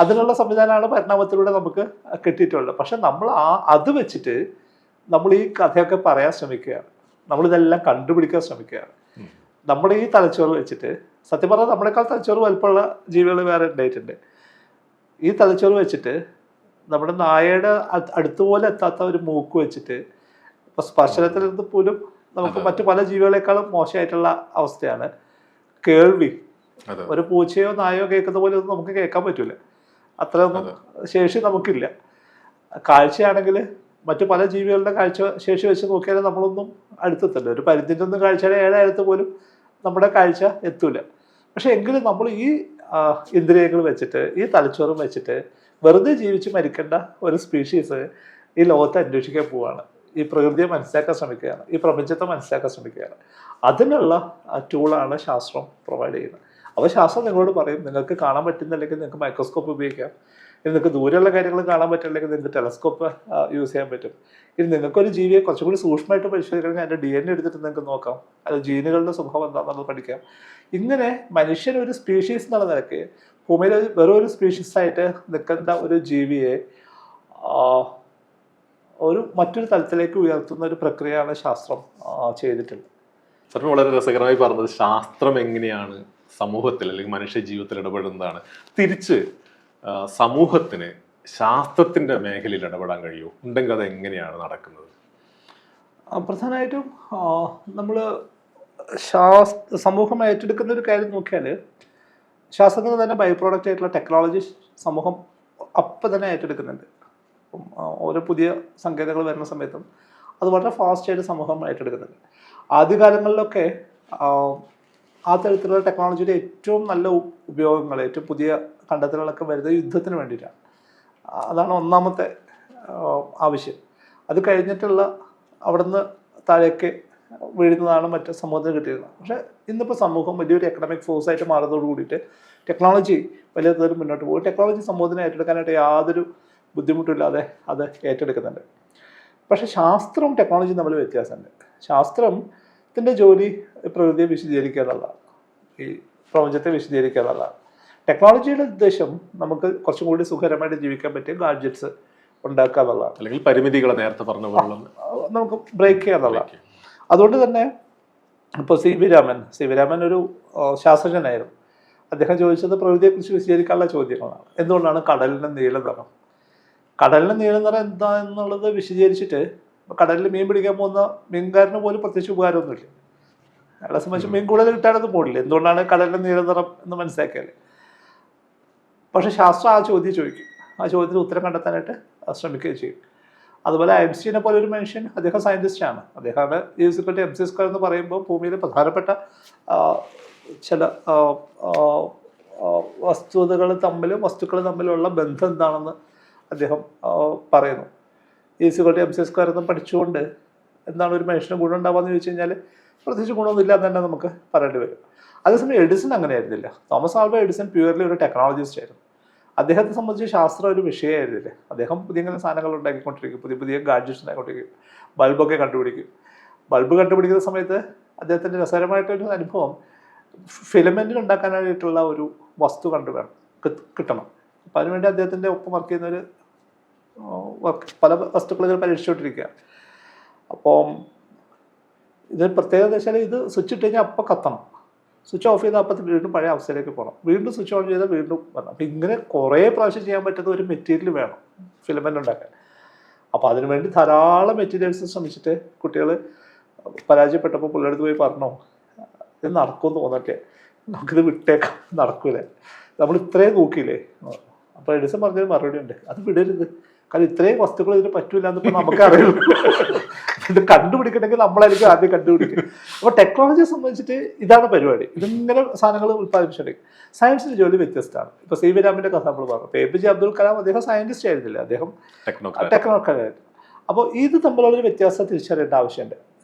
അതിനുള്ള സംവിധാനമാണ് പരിണാമത്തിലൂടെ നമുക്ക് കിട്ടിയിട്ടുള്ളത്. പക്ഷെ നമ്മൾ അത് വെച്ചിട്ട് നമ്മൾ ഈ കഥയൊക്കെ പറയാൻ ശ്രമിക്കുകയാണ്, നമ്മളിതെല്ലാം കണ്ടുപിടിക്കാൻ ശ്രമിക്കുകയാണ്. നമ്മുടെ ഈ തലച്ചോറ് വെച്ചിട്ട്, സത്യം പറഞ്ഞാൽ നമ്മളെക്കാൾ തലച്ചോറ് വലുപ്പമുള്ള ജീവികൾ വേറെ ഉണ്ടായിട്ടുണ്ട്. ഈ തലച്ചോറ് വെച്ചിട്ട് നമ്മുടെ നായയുടെ അടുത്തുപോലെ എത്താത്ത ഒരു മൂക്ക് വെച്ചിട്ട്, ഇപ്പൊ സ്പർശനത്തിൽ നിന്ന് പോലും നമുക്ക് മറ്റു പല ജീവികളെക്കാളും മോശമായിട്ടുള്ള അവസ്ഥയാണ് കേൾവി. ഒരു പൂച്ചയോ നായയോ കേൾക്കുന്ന പോലെ ഒന്നും നമുക്ക് കേൾക്കാൻ പറ്റൂല, അത്രയൊന്നും ശേഷി നമുക്കില്ല. കാഴ്ചയാണെങ്കിൽ മറ്റു പല ജീവികളുടെ കാഴ്ച ശേഷി വെച്ച് നോക്കിയാൽ നമ്മളൊന്നും അടുത്തെത്തില്ല. ഒരു പരിധിൻ്റെ ഒന്നും കാഴ്ചയുടെ 7 അടുത്ത് പോലും നമ്മുടെ കാഴ്ച എത്തൂല. പക്ഷെ എങ്കിലും നമ്മൾ ഈ ഇന്ദ്രിയങ്ങൾ വെച്ചിട്ട്, ഈ തലച്ചോറും വെച്ചിട്ട് വെറുതെ ജീവിച്ച് മരിക്കേണ്ട ഒരു സ്പീഷീസ് ഈ ലോകത്തെ അന്വേഷിക്കാൻ പോവുകയാണ്, ഈ പ്രകൃതിയെ മനസ്സിലാക്കാൻ ശ്രമിക്കുകയാണ്, ഈ പ്രപഞ്ചത്തെ മനസ്സിലാക്കാൻ ശ്രമിക്കുകയാണ്. അതിനുള്ള ടൂളാണ് ശാസ്ത്രം പ്രൊവൈഡ് ചെയ്യുന്നത്. അപ്പോൾ ശാസ്ത്രം നിങ്ങളോട് പറയും, നിങ്ങൾക്ക് കാണാൻ പറ്റുന്നില്ലെങ്കിൽ നിങ്ങൾക്ക് മൈക്രോസ്കോപ്പ് ഉപയോഗിക്കാം, ഇനി നിങ്ങൾക്ക് ദൂരെയുള്ള കാര്യങ്ങൾ കാണാൻ പറ്റില്ലെങ്കിൽ നിങ്ങൾക്ക് ടെലസ്കോപ്പ് യൂസ് ചെയ്യാൻ പറ്റും. ഇനി നിങ്ങൾക്കൊരു ജീവിയെ കുറച്ചും കൂടി സൂക്ഷ്മമായിട്ട് പരിശോധിക്കണമെങ്കിൽ അതിൻ്റെ DNA എടുത്തിട്ട് നിങ്ങൾക്ക് നോക്കാം, അത് ജീനുകളുടെ സ്വഭാവം എന്താണെന്നുള്ളത് പഠിക്കാം. ഇങ്ങനെ മനുഷ്യനൊരു സ്പീഷീസ് എന്നുള്ള നിലയ്ക്ക് ഭൂമിയിൽ വെറും ഒരു സ്പീഷീസായിട്ട് നിൽക്കുന്ന ഒരു ജീവിയെ മറ്റൊരു തലത്തിലേക്ക് ഉയർത്തുന്ന ഒരു പ്രക്രിയയാണ് ശാസ്ത്രം ചെയ്തിട്ടുള്ളത്.
സാറിന് വളരെ രസകരമായി പറഞ്ഞത് ശാസ്ത്രം എങ്ങനെയാണ് സമൂഹത്തിൽ അല്ലെങ്കിൽ മനുഷ്യ ജീവിതത്തിൽ ഇടപെടുന്നതാണ്. തിരിച്ച് സമൂഹത്തിന് ശാസ്ത്രത്തിന്റെ മേഖലയിൽ ഇടപെടാൻ കഴിയുമോ? ഉണ്ടെങ്കിൽ അത് എങ്ങനെയാണ് നടക്കുന്നത്?
പ്രധാനമായിട്ടും നമ്മൾ സമൂഹം ഏറ്റെടുക്കുന്ന ഒരു കാര്യം നോക്കിയാൽ, ശാസ്ത്രത്തിന് തന്നെ ബൈ പ്രോഡക്റ്റ് ആയിട്ടുള്ള ടെക്നോളജി സമൂഹം അപ്പം തന്നെ ഏറ്റെടുക്കുന്നുണ്ട്. ഓരോ പുതിയ സങ്കേതങ്ങൾ വരുന്ന സമയത്തും അത് വളരെ ഫാസ്റ്റായിട്ട് സമൂഹം ഏറ്റെടുക്കുന്നുണ്ട്. ആദ്യകാലങ്ങളിലൊക്കെ ആ തരത്തിലുള്ള ടെക്നോളജിയുടെ ഏറ്റവും നല്ല ഉപയോഗങ്ങൾ, ഏറ്റവും പുതിയ കണ്ടെത്തലുകളൊക്കെ വരുന്നത് യുദ്ധത്തിന് വേണ്ടിയിട്ടാണ്. അതാണ് ഒന്നാമത്തെ ആവശ്യം. അത് കഴിഞ്ഞിട്ടുള്ള അവിടുന്ന് താഴേക്ക് വീഴുന്നതാണ് മറ്റ് സമൂഹത്തിന് കിട്ടിയിരുന്നത്. പക്ഷേ ഇന്നിപ്പോൾ സമൂഹം വലിയൊരു എക്കണോമിക് ഫോഴ്സായിട്ട് മാറുന്നതോട് കൂടിയിട്ട് ടെക്നോളജി വലിയ തോതിൽ മുന്നോട്ട് പോകും. ടെക്നോളജി സമൂഹത്തിനെ ഏറ്റെടുക്കാനായിട്ട് യാതൊരു ബുദ്ധിമുട്ടില്ലാതെ അത് ഏറ്റെടുക്കുന്നുണ്ട്. പക്ഷേ ശാസ്ത്രവും ടെക്നോളജിയും തമ്മിൽ വ്യത്യാസമുണ്ട്. ശാസ്ത്രത്തിൻ്റെ ജോലി പ്രകൃതിയെ വിശദീകരിക്കുക എന്നുള്ളതാണ്, ഈ പ്രപഞ്ചത്തെ വിശദീകരിക്കുക എന്നുള്ളതാണ്. ടെക്നോളജിയുടെ ഉദ്ദേശം നമുക്ക് കുറച്ചും കൂടി സുഖകരമായിട്ട് ജീവിക്കാൻ പറ്റിയ ഗാഡ്ജറ്റ്സ് ഉണ്ടാക്കുക എന്നുള്ളതാണ്,
അല്ലെങ്കിൽ പരിമിതികളെ നേരത്തെ പറഞ്ഞ പോലെ
നമുക്ക് ബ്രേക്ക് ചെയ്യുക എന്നുള്ളതാണ്. അതുകൊണ്ട് തന്നെ ഇപ്പോൾ സി വി രാമൻ ഒരു ശാസ്ത്രജ്ഞനായിരുന്നു. അദ്ദേഹം ചോദിച്ചത് പ്രകൃതിയെക്കുറിച്ച് വിശദീകരിക്കാനുള്ള ചോദ്യങ്ങളാണ്. എന്തുകൊണ്ടാണ് കടലിന് നീല നിറം? കടലിന് നീല നിറം എന്താ എന്നുള്ളത് വിശദീകരിച്ചിട്ട് കടലിൽ മീൻ പിടിക്കാൻ പോകുന്ന മീൻകാരന് പോലും പ്രത്യേകിച്ച് ഉപകാരമൊന്നുമില്ല. അയാളെ സംബന്ധിച്ച് മീൻ കൂടുതൽ കിട്ടാനൊന്നും പോകില്ല. എന്തുകൊണ്ടാണ് കടലിന് നീല നിറം എന്ന് മനസ്സിലാക്കിയാൽ. പക്ഷെ ശാസ്ത്രം ആ ചോദ്യം ചോദിക്കും, ആ ചോദ്യത്തിന് ഉത്തരം കണ്ടെത്താനായിട്ട് ശ്രമിക്കുകയും ചെയ്യും. അതുപോലെ ഐൻസ്റ്റീനെ പോലെ ഒരു മനുഷ്യൻ, അദ്ദേഹം സയൻറ്റിസ്റ്റാണ്. അദ്ദേഹമാണ് E=mc² എന്ന് പറയുമ്പോൾ ഭൂമിയിലെ പ്രധാനപ്പെട്ട ചില വസ്തുക്കൾ തമ്മിലുള്ള ബന്ധം എന്താണെന്ന് അദ്ദേഹം പറയുന്നു. E=mc² എന്ന് പഠിച്ചുകൊണ്ട് എന്താണ് ഒരു മനുഷ്യന് ഗുണം ഉണ്ടാവുകയെന്ന് ചോദിച്ചു കഴിഞ്ഞാൽ പ്രത്യേകിച്ച് ഗുണമൊന്നുമില്ല എന്ന് തന്നെ നമുക്ക് പറയേണ്ടി വരും. അതേസമയം എഡിസൺ അങ്ങനെയായിരുന്നില്ല. തോമസ് ആൽവ എഡിസൺ പ്യുവർലി ഒരു ടെക്നോളജിസ്റ്റ് ആയിരുന്നു. അദ്ദേഹത്തെ സംബന്ധിച്ച് ശാസ്ത്രം ഒരു വിഷയമായിരുന്നില്ല. അദ്ദേഹം പുതിയ സാധനങ്ങൾ ഉണ്ടാക്കിക്കൊണ്ടിരിക്കും, പുതിയ ഗാഡ്ജറ്റ്സ് ഉണ്ടാക്കിക്കൊണ്ടിരിക്കും, ബൾബൊക്കെ കണ്ടുപിടിക്കും. ബൾബ് കണ്ടുപിടിക്കുന്ന സമയത്ത് അദ്ദേഹത്തിൻ്റെ രസകരമായിട്ടൊരു അനുഭവം, ഫിലമെൻറ്റിൽ ഉണ്ടാക്കാനായിട്ടുള്ള ഒരു വസ്തു കിട്ടണം. അപ്പം അതിനുവേണ്ടി അദ്ദേഹത്തിൻ്റെ ഒപ്പം വർക്ക് ചെയ്യുന്നവർ പല വസ്തുക്കൾ പരീക്ഷിച്ചുകൊണ്ടിരിക്കുക. അപ്പം ഇതിന് പ്രത്യേകത വെച്ചാൽ ഇത് സ്വിച്ച് ഇട്ട് കഴിഞ്ഞാൽ അപ്പം കത്തണം, സ്വിച്ച് ഓഫ് ചെയ്താൽ അപ്പം വീണ്ടും പഴയ അവസ്ഥയിലേക്ക് പോകണം, വീണ്ടും സ്വിച്ച് ഓൺ ചെയ്താൽ വീണ്ടും വരണം. അപ്പം ഇങ്ങനെ കുറേ പ്രാവശ്യം ചെയ്യാൻ പറ്റുന്ന ഒരു മെറ്റീരിയൽ വേണം ഫിലമെൻ്റ് ഉണ്ടാക്കാൻ. അപ്പോൾ അതിനുവേണ്ടി ധാരാളം മെറ്റീരിയൽസ് ശ്രമിച്ചിട്ട് കുട്ടികൾ പരാജയപ്പെട്ടപ്പോൾ പുള്ളിയെടുത്ത് പോയി പറഞ്ഞോ ഇത് നടക്കുമെന്ന് തോന്നട്ടെ, നമുക്കിത് വിട്ടേക്കാം, നടക്കൂലേ, നമ്മൾ ഇത്രയും നോക്കിയില്ലേ. അപ്പോൾ എഡിസൺ പറഞ്ഞൊരു മറുപടി ഉണ്ട്, അത് വിടരുത്, കാരണം ഇത്രയും വസ്തുക്കൾ ഇതിന് പറ്റൂല എന്നിപ്പോൾ നമുക്കറിയുള്ളൂ, ഇത് കണ്ടുപിടിക്കണമെങ്കിൽ നമ്മളായിരിക്കും ആദ്യം കണ്ടുപിടിക്കും. അപ്പോൾ ടെക്നോളജിയെ സംബന്ധിച്ചിട്ട് ഇതാണ് പരിപാടി, ഇതിങ്ങനെ സാധനങ്ങൾ ഉത്പാദിപ്പിച്ചിട്ടുണ്ടെങ്കിൽ. സയൻസിൻ്റെ ജോലി വ്യത്യസ്തമാണ്. ഇപ്പോൾ സി വി രാമൻ്റെ കഥ നമ്മൾ പറഞ്ഞു, ഇപ്പോൾ APJ അബ്ദുൽ കലാം അദ്ദേഹം സയൻറ്റിസ്റ്റ് ആയിരുന്നില്ല, അദ്ദേഹം ടെക്നോക്രാറ്റായിരുന്നു. അപ്പോൾ ഇത് തമ്മിലുള്ളൊരു വ്യത്യാസം തിരിച്ചറിയേണ്ട ആവശ്യമുണ്ട്.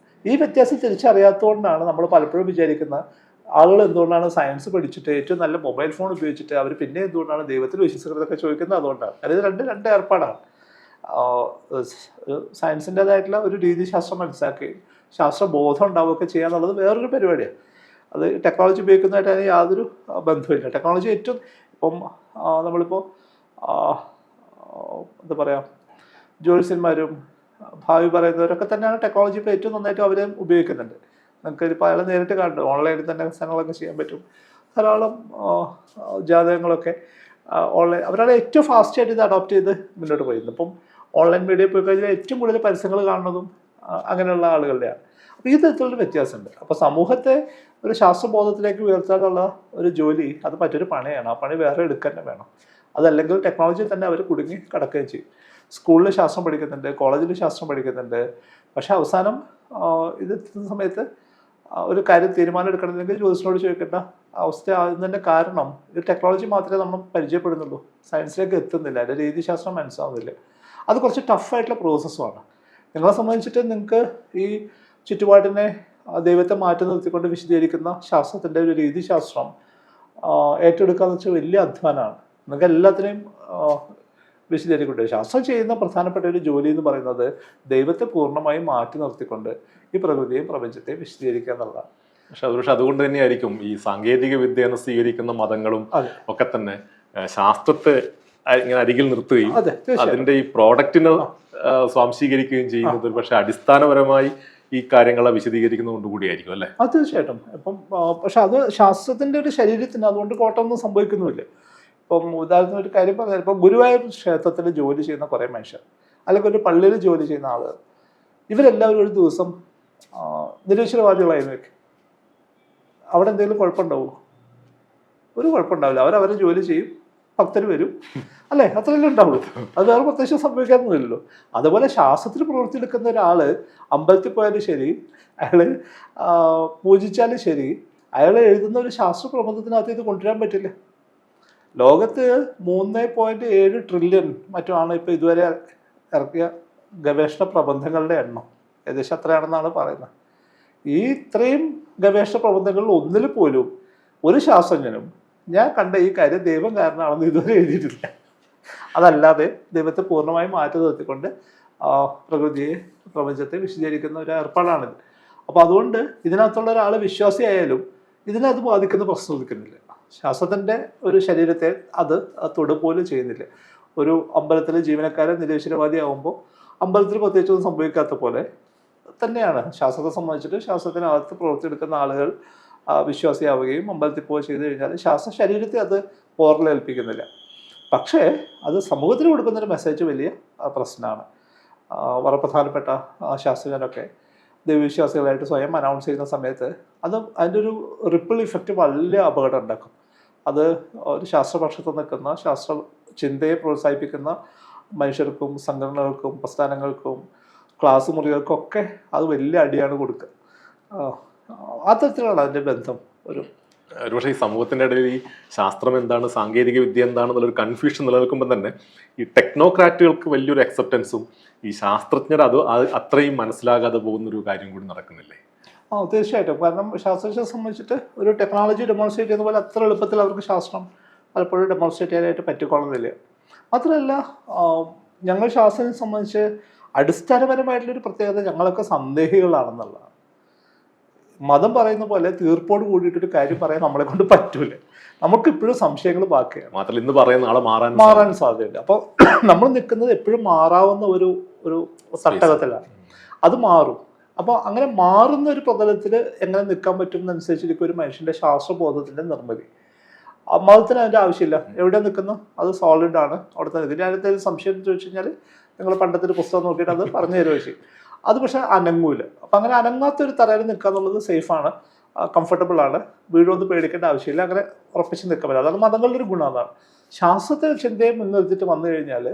ഈ വ്യത്യാസം തിരിച്ചറിയാത്തതുകൊണ്ടാണ് നമ്മൾ പലപ്പോഴും വിചാരിക്കുന്ന ആളുകൾ എന്തുകൊണ്ടാണ് സയൻസ് പഠിച്ചിട്ട് ഏറ്റവും നല്ല മൊബൈൽ ഫോൺ ഉപയോഗിച്ചിട്ട് അവർ പിന്നെ എന്തുകൊണ്ടാണ് ദൈവത്തിൽ വിശ്വസിക്കുന്നതൊക്കെ ചോദിക്കുന്നത്. അതുകൊണ്ടാണ്. അതായത് രണ്ട് ഏർപ്പാടാണ്. സയൻസിൻ്റെതായിട്ടുള്ള ഒരു രീതിശാസ്ത്രം മനസ്സിലാക്കുകയും ശാസ്ത്രബോധം ഉണ്ടാവുകയൊക്കെ ചെയ്യുക എന്നുള്ളത് വേറൊരു പരിപാടിയാണ്. അത് ടെക്നോളജി ഉപയോഗിക്കുന്നതായിട്ട് അതിന് യാതൊരു ബന്ധമില്ല. ടെക്നോളജി ഏറ്റവും ഇപ്പം നമ്മളിപ്പോൾ എന്താ പറയുക, ജ്യോത്സ്യന്മാരും ഭാവി പറയുന്നവരൊക്കെ തന്നെയാണ് ടെക്നോളജി ഇപ്പോൾ ഏറ്റവും നന്നായിട്ട് അവർ ഉപയോഗിക്കുന്നുണ്ട്. നമുക്ക് ഇപ്പോൾ അയാളെ നേരിട്ട് കാണുന്നുണ്ട്, ഓൺലൈനിൽ തന്നെ സാധനങ്ങളൊക്കെ ചെയ്യാൻ പറ്റും. ധാരാളം ജാതകങ്ങളൊക്കെ ഓൺലൈൻ അവരാണ് ഏറ്റവും ഫാസ്റ്റായിട്ട് ഇത് അഡോപ്റ്റ് ചെയ്ത് മുന്നോട്ട് പോയിരുന്നത്. ഇപ്പം ഓൺലൈൻ മീഡിയ പോയി കഴിഞ്ഞാൽ ഏറ്റവും കൂടുതൽ പരസ്യങ്ങൾ കാണുന്നതും അങ്ങനെയുള്ള ആളുകളുടെയാണ്. അപ്പോൾ ഈ തരത്തിലുള്ള വ്യത്യാസമുണ്ട്. അപ്പോൾ സമൂഹത്തെ ഒരു ശാസ്ത്രബോധത്തിലേക്ക് ഉയർത്താനുള്ള ഒരു ജോലി അത് മറ്റൊരു പണിയാണ്. ആ പണി വേറെ എടുക്കാൻ തന്നെ വേണം. അതല്ലെങ്കിൽ ടെക്നോളജി തന്നെ അവർ കുടുങ്ങി കിടക്കുകയും ചെയ്യും. സ്കൂളിൽ ശാസ്ത്രം പഠിക്കുന്നുണ്ട്, കോളേജിൽ ശാസ്ത്രം പഠിക്കുന്നുണ്ട്, പക്ഷെ അവസാനം ഇത് എത്തുന്ന സമയത്ത് ഒരു കാര്യം തീരുമാനം എടുക്കണമെങ്കിൽ ജ്യോതിഷനോട് ചോദിക്കേണ്ട അവസ്ഥ ആകുന്നതിൻ്റെ കാരണം ഇത് ടെക്നോളജി മാത്രമേ നമ്മൾ പരിചയപ്പെടുന്നുള്ളൂ, സയൻസിലേക്ക് എത്തുന്നില്ല, അതിൻ്റെ രീതിശാസ്ത്രം മനസ്സിലാവുന്നില്ല. അത് കുറച്ച് ടഫായിട്ടുള്ള പ്രോസസ്സുമാണ്. നിങ്ങളെ സംബന്ധിച്ചിട്ട് നിങ്ങൾക്ക് ഈ ചുറ്റുപാടിനെ ദൈവത്തെ മാറ്റി നിർത്തിക്കൊണ്ട് വിശദീകരിക്കുന്ന ശാസ്ത്രത്തിൻ്റെ ഒരു രീതിശാസ്ത്രം ഏറ്റെടുക്കാന്ന് വെച്ചാൽ വലിയ അധ്വാനമാണ്. നിങ്ങൾക്ക് എല്ലാത്തിനെയും വിശദീകരിക്കുന്നുണ്ട്. ശാസ്ത്രം ചെയ്യുന്ന പ്രധാനപ്പെട്ട ഒരു ജോലി എന്ന് പറയുന്നത് ദൈവത്തെ പൂർണ്ണമായും മാറ്റി നിർത്തിക്കൊണ്ട് ഈ പ്രകൃതിയെയും പ്രപഞ്ചത്തെയും വിശദീകരിക്കുക എന്നുള്ളതാണ്.
പക്ഷെ അതുകൊണ്ട് തന്നെയായിരിക്കും ഈ സാങ്കേതിക വിദ്യ സ്വീകരിക്കുന്ന മതങ്ങളും ഒക്കെ തന്നെ ശാസ്ത്രത്തെ ഇങ്ങനെ അരികിൽ നിർത്തുകയും അതിന്റെ ഈ പ്രോഡക്റ്റിനെ സ്വാംശീകരിക്കുകയും ചെയ്യുന്നത് പക്ഷെ അടിസ്ഥാനപരമായി ഈ കാര്യങ്ങളെ വിശദീകരിക്കുന്നത് കൂടിയായിരിക്കും അല്ലേ?
അത് തീർച്ചയായിട്ടും. ഇപ്പം പക്ഷെ അത് ശാസ്ത്രത്തിന്റെ ഒരു ശരീരത്തിന് അതുകൊണ്ട് കോട്ടമൊന്നും സംഭവിക്കുന്നുമില്ല. ഇപ്പം ഉദാഹരണത്തിന് ഒരു കാര്യം പറഞ്ഞാൽ, ഇപ്പം ഗുരുവായൂർ ക്ഷേത്രത്തിൽ ജോലി ചെയ്യുന്ന കുറേ മനുഷ്യർ, അല്ലെങ്കിൽ ഒരു പള്ളിയിൽ ജോലി ചെയ്യുന്ന ആളുകൾ, ഇവരെല്ലാവരും ഒരു ദിവസം നിരീശ്വരവാദികളായിരുന്നു. അവിടെ എന്തെങ്കിലും കുഴപ്പമുണ്ടാവുമോ? ഒരു കുഴപ്പമുണ്ടാവില്ല. അവരവരെ ജോലി ചെയ്യും, ഭക്തർ വരും, അല്ലേ? അത്രയല്ലേ ഉണ്ടാവുള്ളൂ. അത് വേറെ പ്രത്യേകിച്ച് സംഭവിക്കാനൊന്നുമില്ലല്ലോ. അതുപോലെ ശാസ്ത്രത്തിൽ പ്രവർത്തിയെടുക്കുന്ന ഒരാൾ അമ്പലത്തിൽ പോയാലും ശരി, അയാൾ പൂജിച്ചാലും ശരി, അയാൾ എഴുതുന്ന ഒരു ശാസ്ത്ര പ്രബന്ധത്തിനകത്ത് ഇത് കൊണ്ടുവരാൻ പറ്റില്ല. ലോകത്ത് 3.7 ട്രില്യൺ മറ്റുമാണ് ഇപ്പോൾ ഇതുവരെ ഇറക്കിയ ഗവേഷണ പ്രബന്ധങ്ങളുടെ എണ്ണം. ഏകദേശം അത്രയാണെന്നാണ് പറയുന്നത്. ഈ ഇത്രയും ഗവേഷണ പ്രബന്ധങ്ങളിൽ ഒന്നിൽ പോലും ഒരു ശാസ്ത്രജ്ഞനും ഞാൻ കണ്ട ഈ കാര്യം ദൈവം കാരണമാണെന്ന് ഇതുവരെ എഴുതിയിട്ടില്ല. അതല്ലാതെ ദൈവത്തെ പൂർണ്ണമായും മാറ്റി നിർത്തിക്കൊണ്ട് പ്രകൃതിയെ പ്രപഞ്ചത്തെ വിശദീകരിക്കുന്ന ഒരു ഏർപ്പാടാണിത്. അപ്പോൾ അതുകൊണ്ട് ഇതിനകത്തുള്ള ഒരാൾ വിശ്വാസിയായാലും ഇതിനത് ബാധിക്കുന്ന പ്രശ്നം ഉദിക്കുന്നില്ല. ശാസ്ത്രത്തിൻ്റെ ഒരു ശരീരത്തെ അത് തൊടുപോലും ചെയ്യുന്നില്ല. ഒരു അമ്പലത്തിലെ ജീവനക്കാരൻ നിരീശ്വരവാദി ആകുമ്പോൾ അമ്പലത്തിൽ പ്രത്യേകിച്ചൊന്നും സംഭവിക്കാത്ത പോലെ തന്നെയാണ് ശാസ്ത്രത്തെ സംബന്ധിച്ചിട്ട് ശാസ്ത്രത്തിനകത്ത് പ്രവർത്തിയെടുക്കുന്ന ആളുകൾ വിശ്വാസിയാവുകയും അമ്പലത്തിൽ പോയി ചെയ്തു കഴിഞ്ഞാൽ ശാസ്ത്ര ശരീരത്തെ അത് പോറലേൽപ്പിക്കുന്നില്ല. പക്ഷേ അത് സമൂഹത്തിന് കൊടുക്കുന്നൊരു മെസ്സേജ് വലിയ പ്രശ്നമാണ്. വളരെ പ്രധാനപ്പെട്ട ശാസ്ത്രജ്ഞരൊക്കെ ദൈവവിശ്വാസികളായിട്ട് സ്വയം അനൗൺസ് ചെയ്യുന്ന സമയത്ത് അതിൻ്റെ ഒരു റിപ്പിൾ ഇഫക്റ്റ് വലിയ അപകടം ഉണ്ടാക്കും. അത് ഒരു ശാസ്ത്രപക്ഷത്ത് നിൽക്കുന്ന ശാസ്ത്ര ചിന്തയെ പ്രോത്സാഹിപ്പിക്കുന്ന മനുഷ്യർക്കും സംഘടനകൾക്കും പ്രസ്ഥാനങ്ങൾക്കും ക്ലാസ് മുറികൾക്കൊക്കെ അത് വലിയ അടിയാണ് കൊടുക്കുക. അത്തരത്തിലാണ് അതിൻ്റെ ബന്ധം.
ഒരുപക്ഷെ ഈ സമൂഹത്തിൻ്റെ ഇടയിൽ ഈ ശാസ്ത്രം എന്താണ്, സാങ്കേതിക വിദ്യ എന്താണെന്നുള്ളൊരു കൺഫ്യൂഷൻ നിലനിൽക്കുമ്പോൾ തന്നെ ഈ ടെക്നോക്രാറ്റുകൾക്ക് വലിയൊരു അക്സെപ്റ്റൻസും ഈ ശാസ്ത്രജ്ഞർ അത് അത്രയും മനസ്സിലാകാതെ പോകുന്നൊരു കാര്യം കൂടി നടക്കുന്നില്ലേ?
തീർച്ചയായിട്ടും. കാരണം ശാസ്ത്രജ്ഞരെ സംബന്ധിച്ചിട്ട് ഒരു ടെക്നോളജി ഡെമോൺസ്ട്രേറ്റ് ചെയ്യുന്ന പോലെ അത്ര എളുപ്പത്തിൽ അവർക്ക് ശാസ്ത്രം പലപ്പോഴും ഡെമോൺസ്ട്രേറ്റ് ചെയ്യാനായിട്ട് പറ്റിക്കൊള്ളുന്നില്ല. മാത്രമല്ല, ഞങ്ങൾ ശാസ്ത്രത്തെ സംബന്ധിച്ച് അടിസ്ഥാനപരമായിട്ടുള്ളൊരു പ്രത്യേകത ഞങ്ങളൊക്കെ സന്ദേഹികളാണെന്നുള്ളതാണ്. മതം പറയുന്ന പോലെ തീർപ്പോട് കൂടിയിട്ടൊരു കാര്യം പറയാൻ നമ്മളെ കൊണ്ട് പറ്റൂല. നമുക്ക് ഇപ്പോഴും സംശയങ്ങൾ ബാക്കിയാണ്.
മാത്രമല്ല ഇന്ന് പറയുന്ന നാളെ
മാറാൻ സാധ്യതയില്ല. അപ്പോൾ നമ്മൾ നിൽക്കുന്നത് എപ്പോഴും മാറാവുന്ന ഒരു തട്ടകത്തിലാണ്. അത് മാറും. അപ്പോൾ അങ്ങനെ മാറുന്ന ഒരു പ്രതലത്തിൽ എങ്ങനെ നിൽക്കാൻ പറ്റും എന്നനുസരിച്ചിരിക്കും ഒരു മനുഷ്യന്റെ ശാസ്ത്രബോധത്തിന്റെ നിർമ്മിതി. മതത്തിന് അതിന്റെ ആവശ്യമില്ല. എവിടെ നിൽക്കുന്നു അത് സോളിഡ് ആണ്, അവിടെ തന്നെ നിൽക്കും. അതിനകത്ത് സംശയം ചോദിച്ചു കഴിഞ്ഞാൽ നിങ്ങൾ പണ്ടത്തെ ഒരു പുസ്തകം നോക്കിയിട്ട് അത് പറഞ്ഞു തരുമോ ചെയ്യും. അത് പക്ഷെ അനങ്ങൂല. അപ്പം അങ്ങനെ അനങ്ങാത്തൊരു തറയിൽ നിൽക്കുക എന്നുള്ളത് സേഫാണ്, കംഫർട്ടബിൾ ആണ്, വീടൊന്നും പേടിക്കേണ്ട ആവശ്യമില്ല, അങ്ങനെ ഉറപ്പിച്ച് നിൽക്കാൻ പറ്റില്ല. അതാണ് മതങ്ങളുടെ ഒരു ഗുണം. അതാണ് ശാസ്ത്രത്തെ ചിന്തയെ മുൻനിർത്തിയിട്ട് വന്നു കഴിഞ്ഞാൽ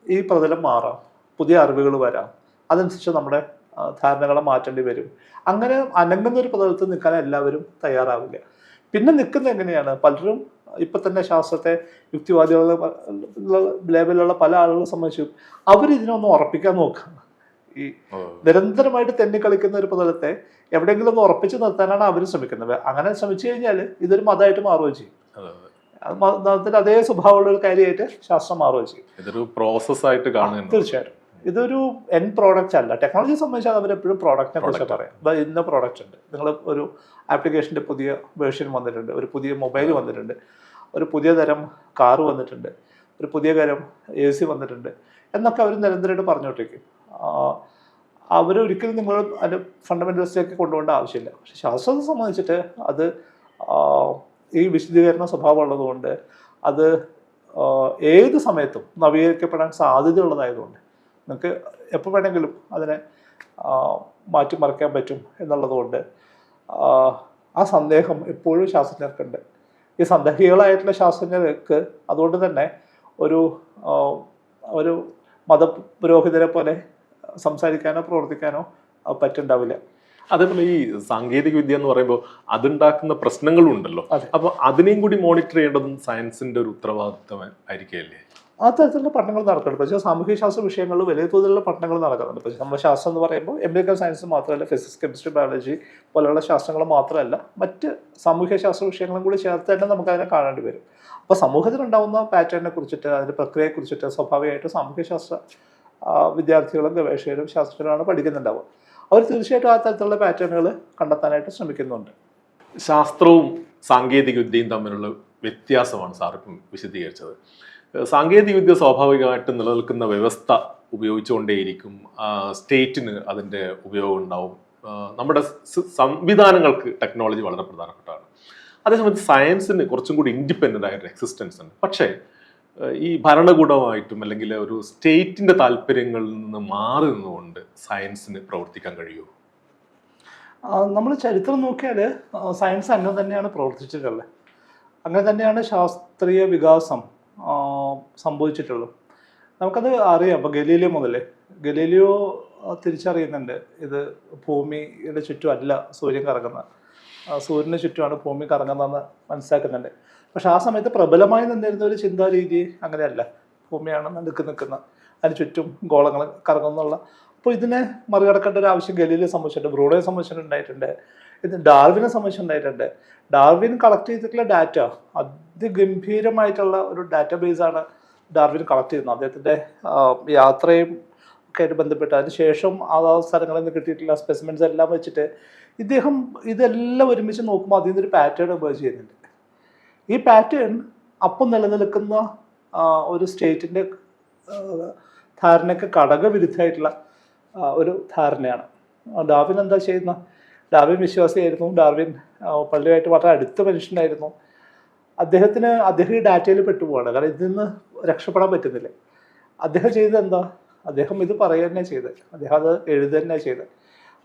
ഈ പ്രതലം മാറാം, പുതിയ അറിവുകൾ വരാം, അതനുസരിച്ച് നമ്മുടെ ധാരണകളെ മാറ്റേണ്ടി വരും. അങ്ങനെ അനങ്ങുന്ന ഒരു പ്രതലത്തിൽ നിൽക്കാൻ എല്ലാവരും തയ്യാറാവില്ല. പിന്നെ നിൽക്കുന്നത് എങ്ങനെയാണ്? പലരും ഇപ്പം തന്നെ ശാസ്ത്രത്തെ യുക്തിവാദികളുടെ ലേബലുള്ള പല ആളുകളെ സംബന്ധിച്ചും അവരിതിനൊന്ന് ഉറപ്പിക്കാൻ നോക്കുകയാണ്. ഈ നിരന്തരമായിട്ട് തെന്നിക്കളിക്കുന്ന ഒരു പ്രതലത്തെ എവിടെയെങ്കിലും ഒന്ന് ഉറപ്പിച്ച് നിർത്താനാണ് അവർ ശ്രമിക്കുന്നത്. അങ്ങനെ ശ്രമിച്ചു കഴിഞ്ഞാൽ ഇതൊരു മതമായിട്ട് മാറുകയും ചെയ്യും. മതത്തിന്റെ അതേ സ്വഭാവമുള്ള ഒരു കാര്യമായിട്ട് ശാസ്ത്രം മാറുകയും ചെയ്യും.
ഇതൊരു പ്രോസസ്സായിട്ട് കാണുന്നു.
തീർച്ചയായിട്ടും ഇതൊരു എൻ പ്രോഡക്റ്റ് അല്ല. ടെക്നോളജിയെ സംബന്ധിച്ചാൽ അവരെപ്പോഴും പ്രോഡക്റ്റിനെ കുറിച്ച് പറയാം. ഇന്ന പ്രോഡക്റ്റ് ഉണ്ട്, നിങ്ങൾ ഒരു ആപ്ലിക്കേഷൻ്റെ പുതിയ വേർഷൻ വന്നിട്ടുണ്ട്, ഒരു പുതിയ മൊബൈൽ വന്നിട്ടുണ്ട്, ഒരു പുതിയ തരം കാറ് വന്നിട്ടുണ്ട്, ഒരു പുതിയ തരം AC വന്നിട്ടുണ്ട് എന്നൊക്കെ അവർ നിരന്തരമായിട്ട് പറഞ്ഞുകൊണ്ടിരിക്കും. അവരൊരിക്കലും നിങ്ങൾ അതിൻ്റെ ഫണ്ടമെൻ്റൽസിലേക്ക് കൊണ്ടുപോകേണ്ട ആവശ്യമില്ല. പക്ഷെ ശാസ്ത്രത്തെ സംബന്ധിച്ചിട്ട് അത് ഈ വിശദീകരണ സ്വഭാവം ഉള്ളതുകൊണ്ട് അത് ഏത് സമയത്തും നവീകരിക്കപ്പെടാൻ സാധ്യതയുള്ളതായതുകൊണ്ട് നിങ്ങൾക്ക് എപ്പോൾ വേണമെങ്കിലും അതിനെ മാറ്റിമറിക്കാൻ പറ്റും എന്നുള്ളതുകൊണ്ട് ആ സന്ദേഹം എപ്പോഴും ശാസ്ത്രജ്ഞർക്കുണ്ട്. ഈ സന്ദേഹികളായിട്ടുള്ള ശാസ്ത്രജ്ഞർക്ക് അതുകൊണ്ട് തന്നെ ഒരു മതപുരോഹിതരെ പോലെ സംസാരിക്കാനോ പ്രവർത്തിക്കാനോ പറ്റുണ്ടാവില്ല.
അതേപോലെ ഈ സാങ്കേതിക വിദ്യ എന്ന് പറയുമ്പോൾ അതുണ്ടാക്കുന്ന പ്രശ്നങ്ങളും ഉണ്ടല്ലോ. അപ്പൊ അതിനെയും കൂടി മോണിറ്റർ ചെയ്യേണ്ടതും സയൻസിന്റെ ഒരു ഉത്തരവാദിത്വം ആയിരിക്കല്ലേ?
ആ തരത്തിലുള്ള പഠനങ്ങൾ നടക്കുന്നുണ്ട്. പക്ഷേ സാമൂഹ്യ ശാസ്ത്ര വിഷയങ്ങളിൽ വലിയ തോതിലുള്ള പഠനങ്ങൾ നടക്കുന്നുണ്ട്. പക്ഷേ നമ്മുടെ ശാസ്ത്രം എന്ന് പറയുമ്പോൾ എംപിരിക്കൽ സയൻസ് മാത്രമല്ല, ഫിസിക്സ്, കെമിസ്ട്രി, ബയോളജി പോലെയുള്ള ശാസ്ത്രങ്ങൾ മാത്രമല്ല, മറ്റ് സാമൂഹ്യ ശാസ്ത്ര വിഷയങ്ങളും കൂടി ചേർത്ത് തന്നെ നമുക്ക് അതിനെ കാണേണ്ടി വരും. അപ്പോൾ സമൂഹത്തിലുണ്ടാകുന്ന പാറ്റേണിനെ കുറിച്ചിട്ട്, അതിൻ്റെ പ്രക്രിയയെക്കുറിച്ചിട്ട് സ്വാഭാവികമായിട്ട് സാമൂഹ്യ ശാസ്ത്ര വിദ്യാർത്ഥികളും ഗവേഷകരും ശാസ്ത്രജ്ഞരുമാണ് പഠിക്കുന്നുണ്ടാവുക. അവർ തീർച്ചയായിട്ടും ആ തരത്തിലുള്ള പാറ്റേണുകൾ കണ്ടെത്താനായിട്ട് ശ്രമിക്കുന്നുണ്ട്.
ശാസ്ത്രവും സാങ്കേതിക വിദ്യയും തമ്മിലുള്ള വ്യത്യാസമാണ് സാർ ഇപ്പം വിശദീകരിച്ചത്. സാങ്കേതിക വിദ്യ സ്വാഭാവികമായിട്ട് നിലനിൽക്കുന്ന വ്യവസ്ഥ ഉപയോഗിച്ചുകൊണ്ടേയിരിക്കും. സ്റ്റേറ്റിന് അതിൻ്റെ ഉപയോഗം ഉണ്ടാവും. നമ്മുടെ സംവിധാനങ്ങൾക്ക് ടെക്നോളജി വളരെ പ്രധാനപ്പെട്ടതാണ്. അതേസമയത്ത് സയൻസിന് കുറച്ചും കൂടി ഇൻഡിപെൻഡൻ്റ് ആയിട്ട് എക്സിസ്റ്റൻസ് ഉണ്ട്. പക്ഷേ ഈ ഭരണകൂടമായിട്ടും അല്ലെങ്കിൽ ഒരു സ്റ്റേറ്റിൻ്റെ താല്പര്യങ്ങളിൽ നിന്ന് മാറി നിന്നുകൊണ്ട് സയൻസിന് പ്രവർത്തിക്കാൻ കഴിയുമോ?
നമ്മൾ ചരിത്രം നോക്കിയാൽ സയൻസ് അങ്ങനെ തന്നെയാണ് പ്രവർത്തിച്ചിട്ടുള്ളത്. അങ്ങനെ തന്നെയാണ് ശാസ്ത്രീയ വികാസം സംഭവിച്ചിട്ടുള്ളത്. നമുക്കത് അറിയാം. അപ്പോൾ ഗലീലിയോ മുതലേ ഗലീലിയോ തിരിച്ചറിയുന്നുണ്ട്, ഇത് ഭൂമിയുടെ ചുറ്റും അല്ല സൂര്യൻ കറങ്ങുന്നത്, സൂര്യന് ചുറ്റുമാണ് ഭൂമി കറങ്ങുന്നതെന്ന് മനസ്സിലാക്കുന്നുണ്ട്. പക്ഷെ ആ സമയത്ത് പ്രബലമായി നിന്നിരുന്ന ഒരു ചിന്താരീതി അങ്ങനെയല്ല, ഭൂമിയാണ് നിൽക്കുന്ന അതിന് ചുറ്റും ഗോളങ്ങൾ കറങ്ങുന്നുള്ള. അപ്പോൾ ഇതിനെ മറികടക്കേണ്ട ഒരു ആവശ്യം ഗലീലിയെ സംബന്ധിച്ചിട്ടുണ്ട്, ബ്രൂണോയെ സംബന്ധിച്ചിട്ടുണ്ടായിട്ടുണ്ട്, ഇത് ഡാർവിനെ സംബന്ധിച്ചിട്ടുണ്ടായിട്ടുണ്ട്. ഡാർവിൻ കളക്ട് ചെയ്തിട്ടുള്ള ഡാറ്റ അതിഗംഭീരമായിട്ടുള്ള ഒരു ഡാറ്റാബേസാണ് ഡാർവിൻ കളക്ട് ചെയ്യുന്നത്. അദ്ദേഹത്തിൻ്റെ യാത്രയും ഒക്കെ ആയിട്ട് ബന്ധപ്പെട്ട് അതിനുശേഷം ആ സ്ഥലങ്ങളിൽ നിന്ന് കിട്ടിയിട്ടുള്ള സ്പെസിമെൻസ് എല്ലാം വെച്ചിട്ട് ഇദ്ദേഹം ഇതെല്ലാം ഒരുമിച്ച് നോക്കുമ്പോൾ അതിൽ നിന്നൊരു പാറ്റേൺ ഉപയോഗിച്ച് ചെയ്യുന്നുണ്ട്. ഈ പാറ്റേൺ അപ്പം നിലനിൽക്കുന്ന ഒരു സ്റ്റേറ്റിൻ്റെ ധാരണയ്ക്ക് ഘടകവിരുദ്ധമായിട്ടുള്ള ഒരു ധാരണയാണ്. ഡാർവിൻ എന്താ ചെയ്യുന്നത്? ഡാർവിൻ വിശ്വാസിയായിരുന്നു. ഡാർവിൻ പള്ളിയുമായിട്ട് വളരെ അടുത്ത മനുഷ്യനായിരുന്നു. അദ്ദേഹം ഈ ഡാറ്റയിൽ പെട്ടുപോവാണ്. കാരണം ഇതിൽ നിന്ന് രക്ഷപ്പെടാൻ പറ്റുന്നില്ല. അദ്ദേഹം ചെയ്തത് എന്താ? അദ്ദേഹം ഇത് പറയുക തന്നെ ചെയ്ത്, അദ്ദേഹം അത് എഴുതുക തന്നെ ചെയ്ത്.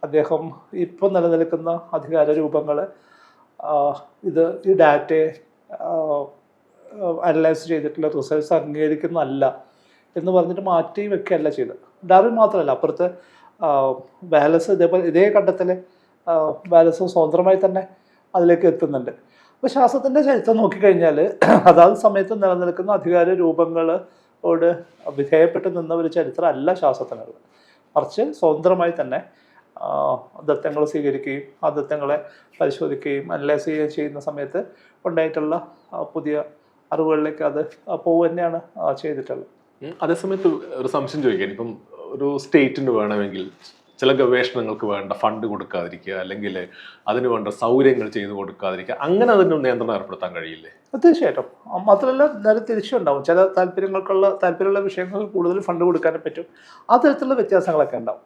അദ്ദേഹം ഇപ്പം നിലനിൽക്കുന്ന അധികാര രൂപങ്ങൾ ഈ ഡാറ്റയെ അനലൈസ് ചെയ്തിട്ടുള്ള റിസൾട്ട്സ് അംഗീകരിക്കുന്നതല്ല എന്ന് പറഞ്ഞിട്ട് മാറ്റി വെക്കുകയല്ല ചെയ്തത്. ഡാർവിൻ മാത്രമല്ല, അപ്പുറത്ത് വാലസ് ഇതേ കണ്ടെത്തൽ വാലസും സ്വതന്ത്രമായി തന്നെ അതിലേക്ക് എത്തുന്നുണ്ട്. അപ്പോൾ ശാസ്ത്രത്തിൻ്റെ ചരിത്രം നോക്കിക്കഴിഞ്ഞാൽ അതാത് സമയത്ത് നിലനിൽക്കുന്ന അധികാര രൂപങ്ങളോട് വിധേയപ്പെട്ട് നിന്ന ഒരു ചരിത്രം അല്ല ശാസ്ത്രത്തിനുള്ളത്. മറിച്ച് സ്വതന്ത്രമായി തന്നെ ദത്തങ്ങൾ സ്വീകരിക്കുകയും ആ ദത്തങ്ങളെ പരിശോധിക്കുകയും അനലൈസ് ചെയ്യുകയും ചെയ്യുന്ന സമയത്ത് ഉണ്ടായിട്ടുള്ള പുതിയ അറിവുകളിലേക്ക് അത് പോവുക തന്നെയാണ് ചെയ്തിട്ടുള്ളത്.
അതേസമയത്ത് ഒരു സംശയം ചോദിക്കാൻ, ഇപ്പം ഒരു സ്റ്റേറ്റിന് വേണമെങ്കിൽ ചില ഗവേഷണങ്ങൾക്ക് വേണ്ട ഫണ്ട് കൊടുക്കാതിരിക്കുക, അല്ലെങ്കിൽ അതിന് വേണ്ട സൗകര്യങ്ങൾ ചെയ്തു കൊടുക്കാതിരിക്കുക, അങ്ങനെ അതിന് നിയന്ത്രണം ഏർപ്പെടുത്താൻ കഴിയില്ലേ?
തീർച്ചയായിട്ടും. മാത്രമല്ല നേരെ തിരിച്ചുണ്ടാവും. ചില താല്പര്യമുള്ള വിഷയങ്ങൾക്ക് കൂടുതൽ ഫണ്ട് കൊടുക്കാനും പറ്റും. ആ തരത്തിലുള്ള വ്യത്യാസങ്ങളൊക്കെ ഉണ്ടാവും.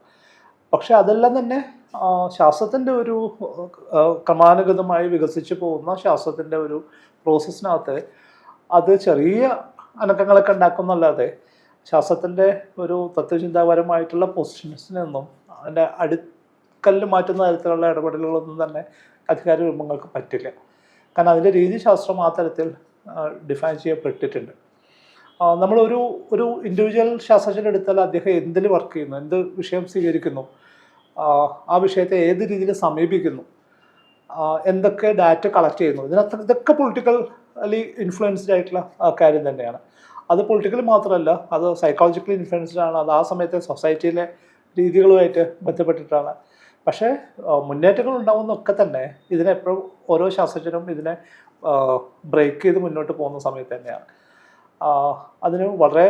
പക്ഷെ അതെല്ലാം തന്നെ ശാസ്ത്രത്തിൻ്റെ ഒരു ക്രമാനുഗതമായി വികസിച്ച് പോകുന്ന ശാസ്ത്രത്തിൻ്റെ ഒരു പ്രോസസ്സിനകത്ത് അത് ചെറിയ അനക്കങ്ങളൊക്കെ ഉണ്ടാക്കുന്നല്ലാതെ ശാസ്ത്രത്തിൻ്റെ ഒരു തത്വചിന്താപരമായിട്ടുള്ള പൊസിഷൻസിനൊന്നും അതിൻ്റെ അടുക്കല്ല് മാറ്റുന്ന തരത്തിലുള്ള ഇടപെടലുകളൊന്നും തന്നെ അധികാര രൂപങ്ങൾക്ക് പറ്റില്ല. കാരണം അതിൻ്റെ രീതിശാസ്ത്രം ആ തരത്തിൽ ഡിഫൈൻ ചെയ്യപ്പെട്ടിട്ടുണ്ട്. നമ്മളൊരു ഒരു ഇൻഡിവിജ്വൽ ശാസ്ത്രജ്ഞൻ എടുത്താൽ അദ്ദേഹം എന്തിൽ വർക്ക് ചെയ്യുന്നു, എന്ത് വിഷയം സ്വീകരിക്കുന്നു, ആ വിഷയത്തെ ഏത് രീതിയിൽ സമീപിക്കുന്നു, എന്തൊക്കെ ഡാറ്റ കളക്ട് ചെയ്യുന്നു, ഇതൊക്കെ പൊളിറ്റിക്കലി ഇൻഫ്ലുവൻസ്ഡ് ആയിട്ടുള്ള കാര്യം തന്നെയാണ്. അത് പൊളിറ്റിക്കലി മാത്രമല്ല, അത് സൈക്കോളജിക്കലി ഇൻഫ്ലുവൻസ്ഡ് ആണ്. അത് ആ സമയത്തെ സൊസൈറ്റിയിലെ രീതികളുമായിട്ട് ബന്ധപ്പെട്ടിട്ടാണ്. പക്ഷേ മുന്നേറ്റങ്ങൾ ഉണ്ടാവുന്നതൊക്കെ തന്നെ ഇതിനെപ്പോഴും ഓരോ ശാസ്ത്രജ്ഞനും ഇതിനെ ബ്രേക്ക് ചെയ്ത് മുന്നോട്ട് പോകുന്ന സമയത്ത് തന്നെയാണ്. അതിന് വളരെ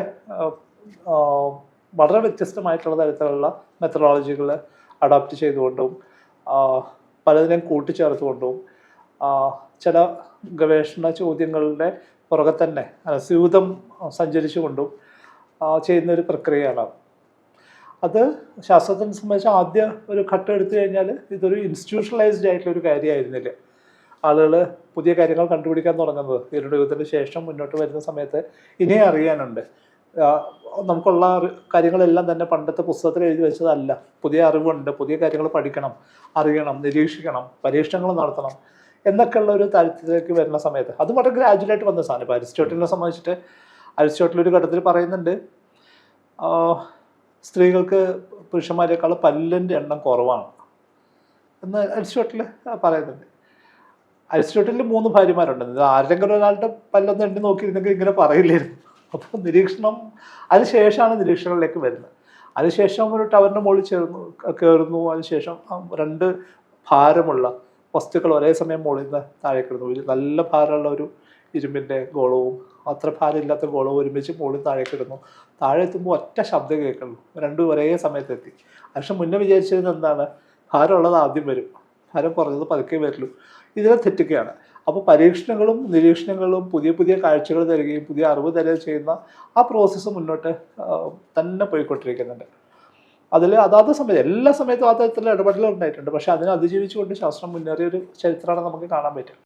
വളരെ വ്യത്യസ്തമായിട്ടുള്ള തരത്തിലുള്ള മെത്തഡോളജികൾ അഡോപ്റ്റ് ചെയ്തുകൊണ്ടും പലതിനെയും കൂട്ടിച്ചേർത്തുകൊണ്ടും ചില ഗവേഷണ ചോദ്യങ്ങളുടെ പുറകെ തന്നെ സ്യൂതം സഞ്ചരിച്ചുകൊണ്ടും ചെയ്യുന്ന ഒരു പ്രക്രിയയാണ്. അത് ശാസ്ത്രത്തിനെ സംബന്ധിച്ച് ആദ്യ ഒരു ഘട്ടം എടുത്തു കഴിഞ്ഞാൽ ഇതൊരു ഇൻസ്റ്റിറ്റ്യൂഷണലൈസ്ഡ് ആയിട്ടുള്ളൊരു കാര്യമായിരുന്നില്ല. ആളുകൾ പുതിയ കാര്യങ്ങൾ കണ്ടുപിടിക്കാൻ തുടങ്ങുന്നത് ഇരുണ്ട യുഗത്തിന് ശേഷം മുന്നോട്ട് വരുന്ന സമയത്ത് ഇനിയും അറിയാനുണ്ട്. നമുക്കുള്ള കാര്യങ്ങളെല്ലാം തന്നെ പണ്ടത്തെ പുസ്തകത്തിൽ എഴുതി വെച്ചതല്ല. പുതിയ അറിവുണ്ട്, പുതിയ കാര്യങ്ങൾ പഠിക്കണം, അറിയണം, നിരീക്ഷിക്കണം, പരീക്ഷണങ്ങൾ നടത്തണം എന്നൊക്കെയുള്ള ഒരു താല്പര്യത്തിലേക്ക് വരുന്ന സമയത്ത് അത് വളരെ ഗ്രാജുവലായിട്ട് വന്ന സാധനം. ഇപ്പോൾ അരിസ്റ്റോട്ടലിനെ സംബന്ധിച്ചിട്ട് അരിസ്റ്റോട്ടൽ ഒരു ഘട്ടത്തിൽ പറയുന്നുണ്ട്, സ്ത്രീകൾക്ക് പുരുഷന്മാരെക്കാൾ പല്ലിൻ്റെ എണ്ണം കുറവാണ് എന്ന് അരിസ്റ്റോട്ടൽ പറയുന്നുണ്ട്. അരിസ്റ്റോട്ടലിൽ 3 ഭാര്യമാരുണ്ട്. ആരെങ്കിലും ഒരാളുടെ പല്ലൊന്നും എണ്ണി നോക്കിയിരുന്നെങ്കിൽ ഇങ്ങനെ പറയില്ലായിരുന്നു. അപ്പോൾ നിരീക്ഷണം അതിനുശേഷമാണ് നിരീക്ഷണങ്ങളിലേക്ക് വരുന്നത്. അതിനുശേഷം ഒരു ടവറിൻ്റെ മുകളിൽ കയറുന്നു. അതിനുശേഷം 2 ഭാരമുള്ള വസ്തുക്കൾ ഒരേ സമയം മുകളിൽ നിന്ന് താഴെ കിടന്നു. നല്ല ഭാരമുള്ള ഒരു ഇരുമ്പിൻ്റെ ഗോളവും അത്ര ഭാരമില്ലാത്ത ഗോളവും ഒരുമിച്ച് മുകളിൽ താഴെ കിടന്നു. താഴെ എത്തുമ്പോൾ ഒറ്റ ശബ്ദം കേൾക്കുള്ളൂ. 2 ഒരേ സമയത്ത് എത്തി. പക്ഷെ മുന്നേ വിചാരിച്ചിരുന്നത് എന്താണ്, ഭാരമുള്ളത് ആദ്യം വരും, ഭാരം കുറഞ്ഞത് പതുക്കെ വരുള്ളൂ. ഇതിനെ തെറ്റുകയാണ്. അപ്പോൾ പരീക്ഷണങ്ങളും നിരീക്ഷണങ്ങളും പുതിയ പുതിയ കാഴ്ചകൾ തരികയും പുതിയ അറിവ് തരികയും ചെയ്യുന്ന ആ പ്രോസസ്സ് മുന്നോട്ട് തന്നെ പോയിക്കൊണ്ടിരിക്കുന്നുണ്ട്. അതിൽ അതാത് സമയത്ത് എല്ലാ സമയത്തും ആ തരത്തിലുള്ള ഇടപെടലുകൾ ഉണ്ടായിട്ടുണ്ട്. പക്ഷെ അതിനെ അതിജീവിച്ചുകൊണ്ട് ശാസ്ത്രം മുന്നേറിയൊരു ചരിത്രമാണ് നമുക്ക് കാണാൻ പറ്റുക.